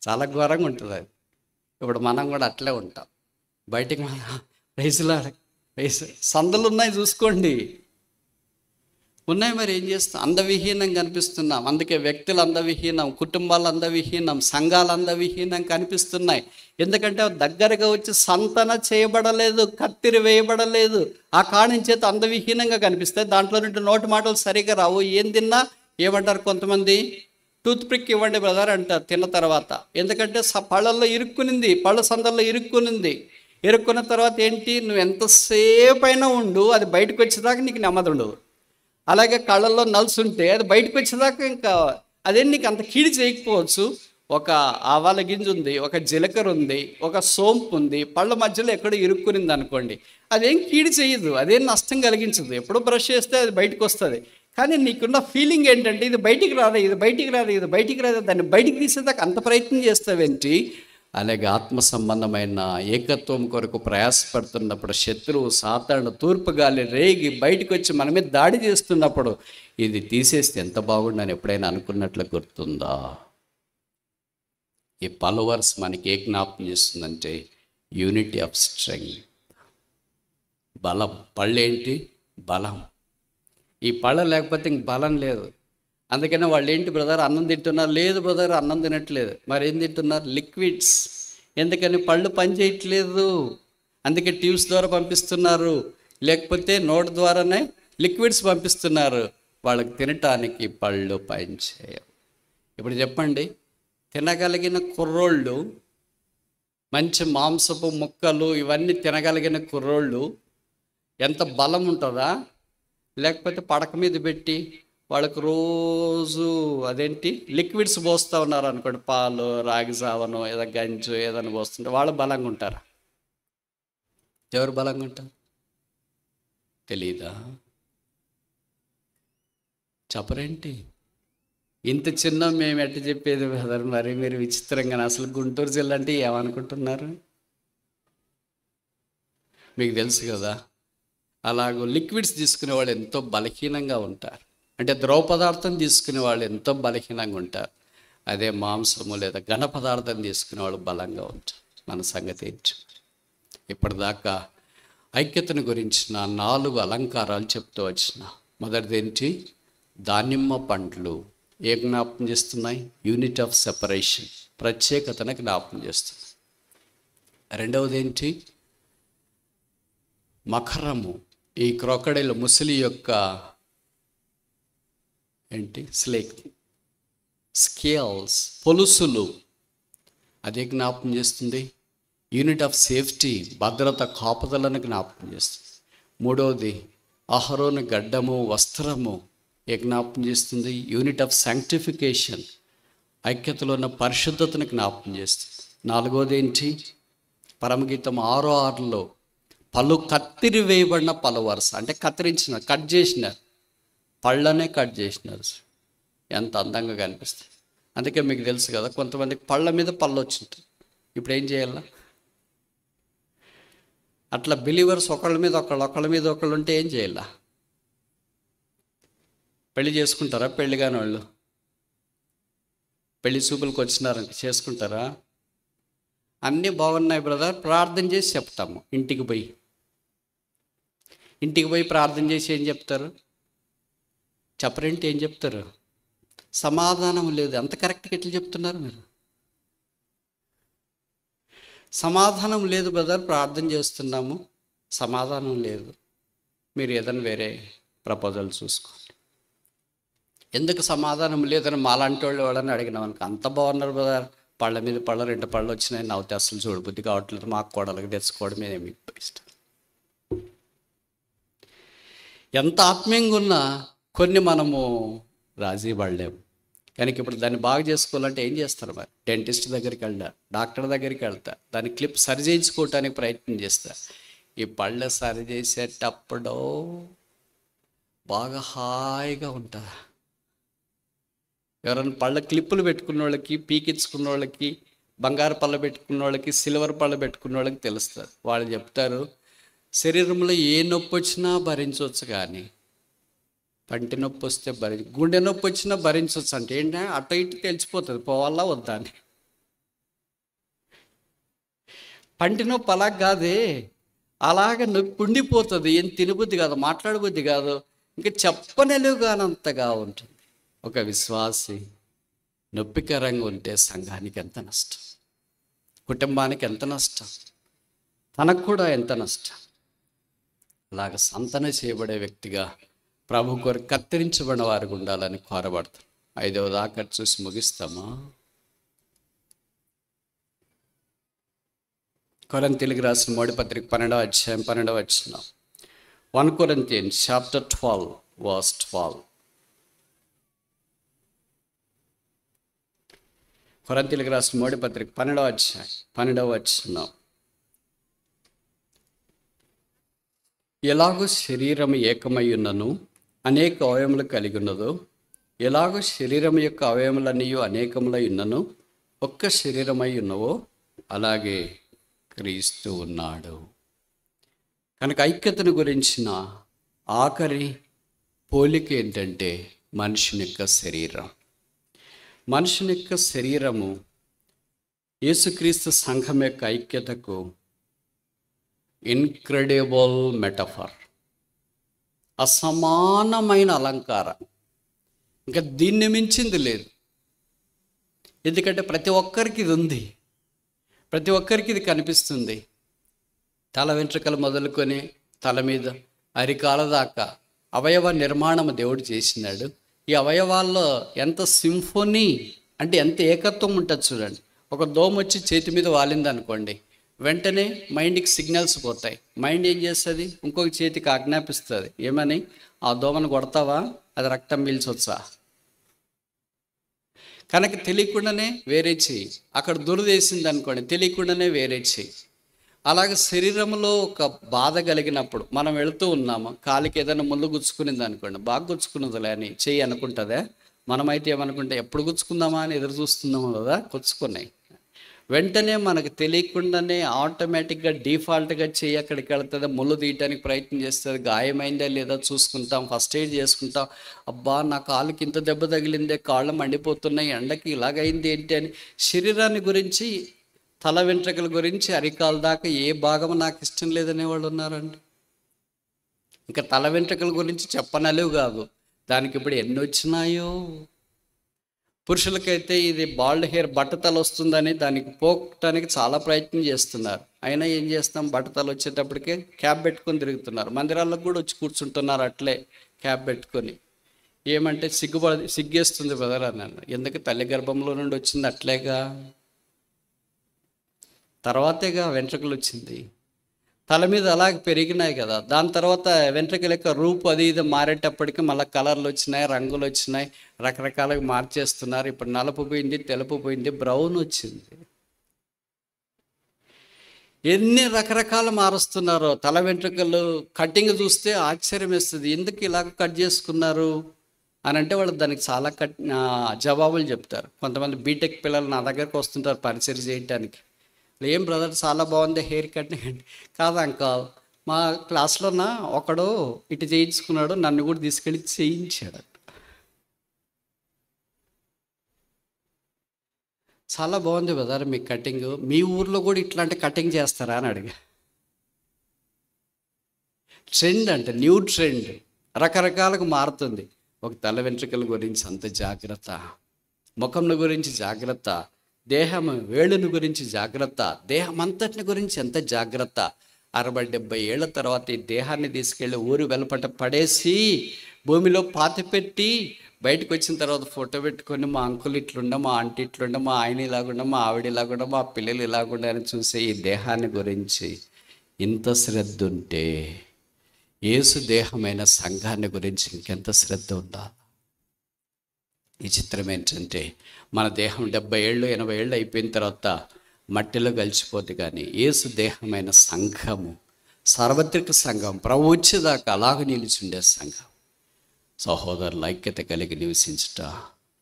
A: చాలా ఘోరంగా ఉంటుంది అది. ఇప్పుడు మనం కూడా అట్లే ఉంటాం. బయటికి సందులు ఉన్నాయి చూసుకోండి, ఉన్నాయి. మరి ఏం చేస్తాం? అందవిహీనం కనిపిస్తున్నాం. అందుకే వ్యక్తులు అందవిహీనం, కుటుంబాలు అందవిహీనం, సంఘాలు అందవిహీనం కనిపిస్తున్నాయి. ఎందుకంటే దగ్గరగా వచ్చి సంతన చేయబడలేదు, కత్తిరి వేయబడలేదు. ఆ కారణం చేత అందవిహీనంగా కనిపిస్తాయి. దాంట్లో నుండి నోటి మాటలు సరిగా రావు. ఏం తిన్నా ఏమంటారు కొంతమంది, టూత్ పిక్ ఇవ్వండి బ్రదర్ అంటారు తిన్న తర్వాత. ఎందుకంటే పళ్ళల్లో ఇరుక్కునింది, పళ్ళ సందల్లో ఇరుక్కునింది. ఇరుక్కున్న తర్వాత ఏంటి, నువ్వు ఎంతసేపు అయినా ఉండు, అది బయటకు వచ్చేదాకా నీకు నెమ్మది ఉండదు. అలాగే కళ్ళల్లో నలుసు ఉంటే అది బయటకు వచ్చేదాకా ఇంకా అదేం నీకు అంత కీడి చేయకపోవచ్చు. ఒక ఆవాల గింజ ఉంది, ఒక జీలకర్ర ఉంది, ఒక సోంపు ఉంది, పళ్ళ మధ్యలో ఎక్కడో ఇరుక్కునింది అనుకోండి, అదేం కీడి చేయదు, అదేం నష్టం కలిగించదు. ఎప్పుడో బ్రష్ చేస్తే అది బయటకు వస్తుంది. కానీ నీకున్న ఫీలింగ్ ఏంటంటే ఇది బయటికి రాదు, ఇది బయటికి రాదు, ఇది బయటికి రాదు, దాన్ని బయటికి తీసేదాకా అంత ప్రయత్నం చేస్తావేంటి. అలాగే ఆత్మ సంబంధమైన ఏకత్వం కొరకు ప్రయాసపడుతున్నప్పుడు శత్రువు సాతాను తూర్పు గాలి రేగి బయటకు వచ్చి మన మీద దాడి చేస్తున్నప్పుడు ఇది తీసేస్తే ఎంత బాగుండని ఎప్పుడైనా అనుకున్నట్లు గుర్తుందా? ఈ ఫాలోవర్స్ మనకి ఏ జ్ఞాపకం చేస్తుందంటే యూనిటీ ఆఫ్ స్ట్రెంగ్త్, బలం. పళ్ళేంటి? బలం. ఈ పళ్ళ లేకపోతే ఇంక బలం లేదు. అందుకనే వాళ్ళు ఏంటి బ్రదర్ అన్నం తింటున్నారు? లేదు బ్రదర్ అన్నం తినట్లేదు. మరి ఏం తింటున్నారు? లిక్విడ్స్. ఎందుకని? పళ్ళు పని చేయట్లేదు, అందుకే ట్యూబ్స్ ద్వారా పంపిస్తున్నారు, లేకపోతే నోటి ద్వారానే లిక్విడ్స్ పంపిస్తున్నారు. వాళ్ళకి తినటానికి పళ్ళు పని చేయవు. ఇప్పుడు చెప్పండి, తినగలిగిన కుర్రోళ్ళు, మంచి మాంసపు ముక్కలు ఇవన్నీ తినగలిగిన కుర్రోళ్ళు ఎంత బలం ఉంటుందా? లేకపోతే పడక మీద పెట్టి వాళ్ళకు రోజు అదేంటి లిక్విడ్స్ పోస్తూ ఉన్నారు అనుకోండి, పాలు, రాగి జావను, ఏదో గంజు ఏదైనా పోస్తుంటే వాళ్ళు బలంగా ఉంటారా? ఎవరు బలంగా ఉంటారు? తెలీదా? చెప్పరేంటి? ఇంత చిన్న మేము ఎట్ట చెప్పేది బ్రదర్? మరి మీరు విచిత్రంగా, అసలు గుంటూరు జిల్లా అంటే ఏమనుకుంటున్నారు? మీకు తెలుసు కదా, అలాగూ లిక్విడ్స్ తీసుకునే వాళ్ళు ఎంతో బలహీనంగా ఉంటారు. అంటే ద్రవ పదార్థం తీసుకునే వాళ్ళు ఎంతో బలహీనంగా ఉంటారు. అదే మాంసము లేదా ఘన పదార్థం తీసుకునే వాళ్ళు బలంగా ఉంటారు. మన సంగతి ఏంటి? ఇప్పటిదాకా ఐక్యతను గురించిన 4 అలంకారాలు చెప్తూ వచ్చిన. మొదటిది ఏంటి? దానిమ్మ పండ్లు. ఏ జ్ఞాపకం చేస్తున్నాయి? యూనిట్ ఆఫ్ సెపరేషన్, ప్రత్యేకతను జ్ఞాపకం చేస్తున్నాయి. రెండవది ఏంటి? మకరము. ఈ క్రొకడైల్ ముసలి యొక్క ఏంటి స్కేల్స్, పొలుసులు. అదే జ్ఞాపకం చేస్తుంది. యూనిట్ ఆఫ్ సేఫ్టీ, భద్రత, కాపుదలను జ్ఞాపకం చేస్తుంది. మూడవది అహరోను గడ్డము, వస్త్రము. ఏ జ్ఞాపకం చేస్తుంది? యూనిట్ ఆఫ్ శాంక్టిఫికేషన్, ఐక్యతలో ఉన్న పరిశుద్ధతను జ్ఞాపకం చేస్తుంది. నాలుగవది ఏంటి? పరమగీతం 6:6లో పళ్ళు కత్తిరి వేయబడిన పలు వరుస, అంటే కత్తిరించిన, కట్ చేసినారు, పళ్ళనే కట్ చేసినారు. ఎంత అందంగా కనిపిస్తుంది. అందుకే మీకు తెలుసు కదా, కొంతమందికి పళ్ళ మీద పళ్ళు వచ్చింటుంది. ఇప్పుడు ఏం చేయాలా? అట్లా బిలీవర్స్ ఒకళ్ళ మీద ఒకళ్ళు ఉంటే ఏం చేయాలా? పెళ్లి చేసుకుంటారా? పెళ్లి కాని వాళ్ళు పెళ్లి చూపులకు వచ్చినారంటే చేసుకుంటారా? అన్నీ బాగున్నాయి బ్రదర్, ప్రార్థన చేసి చెప్తాము. ఇంటికి పోయి ప్రార్థన చేసి ఏం చెప్తారు? చెప్పరేంటి? ఏం చెప్తారు? సమాధానం లేదు. అంత కరెక్ట్గా ఎట్లా చెప్తున్నారు మీరు? సమాధానం లేదు బ్రదర్, ప్రార్థన చేస్తున్నాము, సమాధానం లేదు. మీరు ఏదైనా వేరే ప్రపోజల్ చూసుకోండి. ఎందుకు సమాధానం లేదని మాలాంటి వాళ్ళు వాళ్ళని అడిగినాం అనుకో, అంత బాగున్నారు బ్రదర్, పళ్ళ మీద పళ్ళ 2 పళ్ళు వచ్చినాయి, నవ్వుతే అసలు చూడబుద్ధి కావట్లేదు, మాకు కోడలకు తెచ్చుకోవడం ఏమి ఇష్టం. ఎంత ఆత్మీయంగా ఉన్నా కొన్ని మనము రాజీ పడలేము. కానీ ఇప్పుడు దాన్ని బాగా చేసుకోవాలంటే ఏం చేస్తారు? మరి డెంటిస్ట్ దగ్గరికి వెళ్తా, డాక్టర్ దగ్గరికి వెళ్తా, దాని క్లిప్ సరి చేయించుకోవటానికి ప్రయత్నం చేస్తా. ఈ పళ్ళ సరి చేసేటప్పుడు బాగా హాయిగా ఉంటుంది. ఎవరైనా పళ్ళ క్లిప్పులు పెట్టుకున్న వాళ్ళకి, పీకించుకున్న వాళ్ళకి, బంగారు పళ్ళ పెట్టుకున్న వాళ్ళకి, సిల్వర్ పళ్ళ పెట్టుకున్న వాళ్ళకి తెలుస్తుంది. వాళ్ళు చెప్తారు, శరీరంలో ఏ నొప్పి వచ్చినా భరించవచ్చు, కానీ పంటి నొప్పి వస్తే గుండె నొప్పి వచ్చినా భరించవచ్చు. అంటే ఏంటంటే అటు ఇటు తెలిసిపోతుంది, పోవాలా వద్దా అని. పంటి నొప్పి అలా కాదే, అలాగ నొప్పి ఉండిపోతుంది. ఏం తినబుద్ధి కాదు, మాట్లాడబుద్ధి కాదు, ఇంకా చెప్పనెలుగానంతగా ఉంటుంది. ఒక విశ్వాసి నొప్పికరంగా ఉంటే సంఘానికి ఎంత నష్టం, కుటుంబానికి ఎంత నష్టం, తనకు కూడా ఎంత నష్టం. అలాగ సంతన చేయబడే వ్యక్తిగా ప్రభు కొరకు కత్తిరించబడిన వారికి ఉండాలని కోరబడతాం. 5వ దాకా చూసి ముగిస్తామా? కొరింథీయులకు రాసిన మొదటి పత్రిక 12వ అధ్యాయం 12వ వచనం. 1 Corinthians chapter 12 verse 12. కొరింథీయులకు రాసిన మొదటి పత్రిక 12వ అధ్యాయం 12వ వచనం. ఎలాగో శరీరం ఏకమై ఉన్నను అనేక అవయములు కలిగి ఉన్నదో, ఎలాగో శరీరం యొక్క అవయములన్నీ అనేకములై ఉన్నను ఒక్క శరీరమై ఉన్నవో, అలాగే క్రీస్తు ఉన్నాడు. కనుక ఐక్యతను గురించిన ఆఖరి పోలిక ఏంటంటే మనుషుని యొక్క శరీరం. మనుషుని యొక్క శరీరము యేసుక్రీస్తు సంఘం యొక్క ఐక్యతకు ఇన్క్రెడిబుల్ మెటఫర్, అసమానమైన అలంకారం. ఇంకా దీన్ని మించింది లేదు. ఎందుకంటే ప్రతి ఒక్కరికి ఇది ఉంది, ప్రతి ఒక్కరికి ఇది కనిపిస్తుంది. తల వెంట్రుకలు మొదలుకొని తల మీద అరికాల దాకా అవయవ నిర్మాణం దేవుడు చేసినాడు. ఈ అవయవాల్లో ఎంత సింఫోనీ అంటే ఎంత ఏకత్వం ఉంటుంది చూడండి. ఒక దోమ వచ్చి చేతి మీద వాలింది అనుకోండి, వెంటనే మైండ్కి సిగ్నల్స్ పోతాయి. మైండ్ ఏం చేస్తుంది? ఇంకొక చేతికి ఆజ్ఞాపిస్తుంది. ఏమని? ఆ దోమను కొడతావా, అది రక్తం పీల్చొచ్చా. కనుక తెలియకుండానే వేరే చెయ్యి. అక్కడ దురదేసింది అనుకోండి, తెలియకుండానే వేరే చెయ్యి. అలాగే శరీరంలో ఒక బాధ కలిగినప్పుడు మనం వెళుతూ ఉన్నాము, కాలికి ఏదైనా ముళ్ళు గుచ్చుకునింది అనుకోండి, బాగా గుచ్చుకున్నదిలే అని చెయ్యి అనుకుంటుందే. మనమైతే ఏమనుకుంటే ఎప్పుడు గుచ్చుకుందామా అని ఎదురు చూస్తున్నాము కదా, గుచ్చుకున్నాయి. వెంటనే మనకు తెలియకుండానే ఆటోమేటిక్గా డిఫాల్ట్గా చెయ్యి అక్కడికి వెళ్తుంది, ముళ్ళు తీయటానికి ప్రయత్నం చేస్తుంది. గాయమైందా లేదా చూసుకుంటాం, ఫస్ట్ ఎయిడ్ చేసుకుంటాం. అబ్బా నా కాలుకి ఇంత దెబ్బ తగిలిందే, కాళ్ళు మండిపోతున్నాయి, ఎండకి ఇలాగైంది ఏంటి అని శరీరాన్ని గురించి, తల వెంట్రుకల గురించి అరికాల దాకా ఏ భాగం నాకు ఇష్టం లేదనే వాళ్ళు ఉన్నారండి. ఇంకా తల వెంట్రుకల గురించి చెప్పనలేవు కాదు, దానికి ఇప్పుడు ఎన్ని వచ్చినాయో. పురుషులకైతే ఇది బాల్డ్ హెయిర్, బట్టతల వస్తుందని దానికి పోగటానికి చాలా ప్రయత్నం చేస్తున్నారు. అయినా ఏం చేస్తాం, బట్టతల వచ్చేటప్పటికే క్యాప్ పెట్టుకొని తిరుగుతున్నారు. మందిరాలకు కూడా వచ్చి కూర్చుంటున్నారు అట్లే క్యాప్ పెట్టుకొని. ఏమంటే సిగ్గేస్తుంది బ్రదర్ అన్నాను. ఎందుకు? తల్లి గర్భంలో నుండి వచ్చింది అట్లేగా, తర్వాతేగా వెంట్రుకలు వచ్చింది. తల మీద అలాగే పెరిగినాయి కదా, దాని తర్వాత వెంట్రుకల యొక్క రూపు అది ఇది మారేటప్పటికి మళ్ళీ కలర్లు వచ్చినాయి, రంగులు వచ్చినాయి, రకరకాలుగా మార్చేస్తున్నారు. ఇప్పుడు నలుపు పోయింది, తెలుపు పోయింది, బ్రౌన్ వచ్చింది. ఎన్ని రకరకాలు మారుస్తున్నారో. తల వెంట్రుకలు కటింగ్ చూస్తే ఆశ్చర్యం వేస్తుంది. ఎందుకు ఇలాగ కట్ చేసుకున్నారు అని అంటే వాళ్ళు దానికి చాలా జవాబులు చెప్తారు. కొంతమంది బీటెక్ పిల్లలు నా దగ్గరకు వస్తుంటారు పరిచయం చేయడానికి. ఏం బ్రదర్ చాలా బాగుంది హెయిర్ కట్. కాదు అంకల్, మా క్లాస్లోన ఒకడు ఇటు చేయించుకున్నాడు, నన్ను కూడా తీసుకెళ్ళి చేయించాడు. చాలా బాగుంది బ్రదర్ మీ కటింగ్, మీ ఊర్లో కూడా ఇట్లాంటి కటింగ్ చేస్తారా అని అడిగా. ట్రెండ్ అంటే న్యూ ట్రెండ్ రకరకాలుగా మారుతుంది. ఒక తల వెంట్రుకల గురించి అంత జాగ్రత్త, ముఖంను గురించి జాగ్రత్త, దేహం వేళ్ళను గురించి జాగ్రత్త, దేహం అంతటిని గురించి ఎంత జాగ్రత్త. 60-70 ఏళ్ల తర్వాత ఈ దేహాన్ని తీసుకెళ్ళి ఊరు వెలపట పడేసి భూమిలో పాతిపెట్టి బయటకు వచ్చిన తర్వాత ఫోటో పెట్టుకొని మా అంకుల్ ఇట్లుండ, మా ఆంటీ ఇట్లుండ, మా ఆయన ఇలాగుండ, మా ఆవిడ ఇలాగుండ, మా పిల్లలు ఇలాగుండ అని చూసే ఈ దేహాన్ని గురించి ఇంత శ్రద్ధ ఉంటే యేసు దేహమైన సంఘాన్ని గురించి ఇంకెంత శ్రద్ధ ఉందా? ఈ చిత్రం ఏంటంటే మన దేహం 70 ఏళ్ళు 80 ఏళ్ళు అయిపోయిన తర్వాత మట్టిలో కలిసిపోతే కానీ యేసు దేహమైన సంఘము, సార్వత్రిక సంఘం, ప్రభు వచ్చేదాకా అలాగ నిలిచుండే సంఘం, సహోదరుల ఐక్యత కలిగి నివసించుట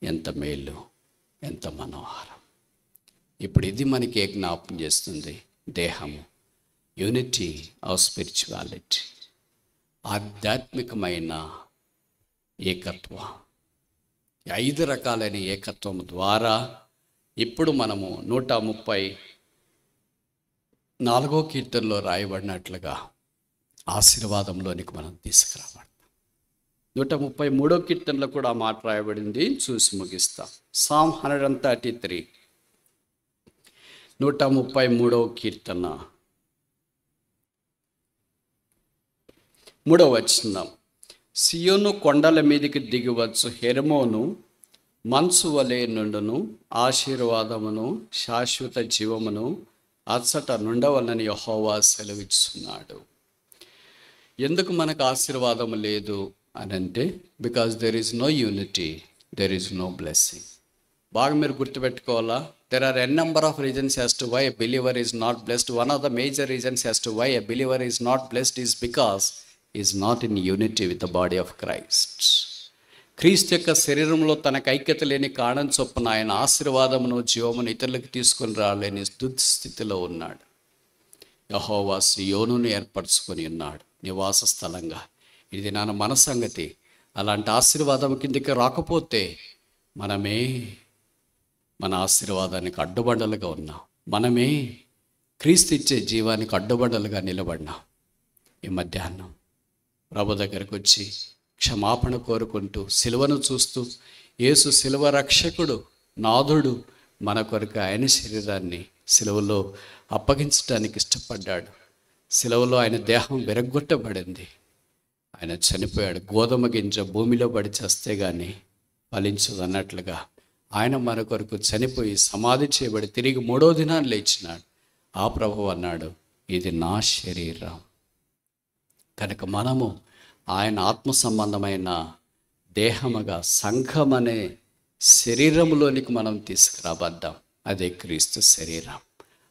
A: ఎంత మేలు, ఎంత మనోహరం. ఇప్పుడు ఇది మనకి ఏ జ్ఞాపకం చేస్తుంది? దేహము, యూనిటీ ఆఫ్ స్పిరిచువాలిటీ, ఆధ్యాత్మికమైన ఏకత్వం. 5 రకాలైన ఏకత్వం ద్వారా ఇప్పుడు మనము 134వ కీర్తనలో రాయబడినట్లుగా ఆశీర్వాదంలోనికి మనం తీసుకురాబడతాం. 133వ కీర్తనలో కూడా ఆ మాట రాయబడింది, చూసి ముగిస్తాం. Psalm 133, 133వ కీర్తన 3వ వచనం. సియోను కొండల మీదికి దిగివచ్చు హెర్మోను మంచు వలె నుండును, ఆశీర్వాదమును శాశ్వత జీవమును అచ్చట నుండవలని యెహోవా సెలవిస్తున్నాడు. ఎందుకు మనకు ఆశీర్వాదం లేదు అని అంటే, because there is no unity, there is no blessing. బాగా మీరు గుర్తుపెట్టుకోవాలా. There are an number of reasons as to why a believer is not blessed. One of the major reasons as to why a believer is not blessed is because is not in unity with the body of Christ. క్రీస్తు యొక్క శరీరంలో తనకు ఐక్యత లేని కారణం చొప్పున ఆయన ఆశీర్వాదమును జీవమును ఇతరులకు తీసుకొని రాలేని దుస్థితిలో ఉన్నాడు. యెహోవా సియోనును ఏర్పరచుకొని ఉన్నాడు నివాస స్థలంగా. ఇది మన సంగతి. అలాంటి ఆశీర్వాదం కిందకి రాకపోతే మనమే మన ఆశీర్వాదానికి అడ్డుబండలుగా ఉన్నాం. మనమే క్రీస్తు ఇచ్చే జీవానికి అడ్డుబండలుగా నిలబడినాం. ఈ మధ్యాహ్నం ప్రభు దగ్గరకు వచ్చి క్షమాపణ కోరుకుంటూ సిలువను చూస్తూ, యేసు సిలువ రక్షకుడు, నాథుడు, మన కొరకు ఆయన శరీరాన్ని సిలువలో అప్పగించడానికి ఇష్టపడ్డాడు. సిలువలో ఆయన దేహం విరగ్గొట్టబడింది. ఆయన చనిపోయాడు. గోధుమ గింజ భూమిలో పడి చేస్తే కానీ ఫలించదు అన్నట్లుగా ఆయన మన కొరకు చనిపోయి సమాధి చేయబడి తిరిగి 3వ దినాన్ని లేచినాడు. ఆ ప్రభువు అన్నాడు, ఇది నా శరీరం. కనుక మనము ఆయన ఆత్మ సంబంధమైన దేహముగా సంఘం అనే శరీరంలోనికి మనం తీసుకురాబడ్డాం. అదే క్రీస్తు శరీరం.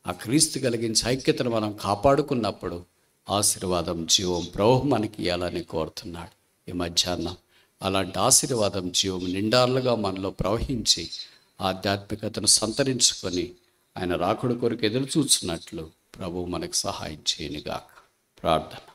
A: ఆ క్రీస్తు కలిగించే ఐక్యతను మనం కాపాడుకున్నప్పుడు ఆశీర్వాదం జీవం ప్రభు మనకి ఇవ్వాలని కోరుతున్నాడు. ఈ మధ్యాహ్నం అలాంటి ఆశీర్వాదం జీవం నిండాలుగా మనలో ప్రవహించి ఆధ్యాత్మికతను సంతరించుకొని ఆయన రాకడ కొరకు ఎదురు చూస్తున్నట్లు ప్రభు మనకు సహాయం చేయనుగాక. ప్రార్థన.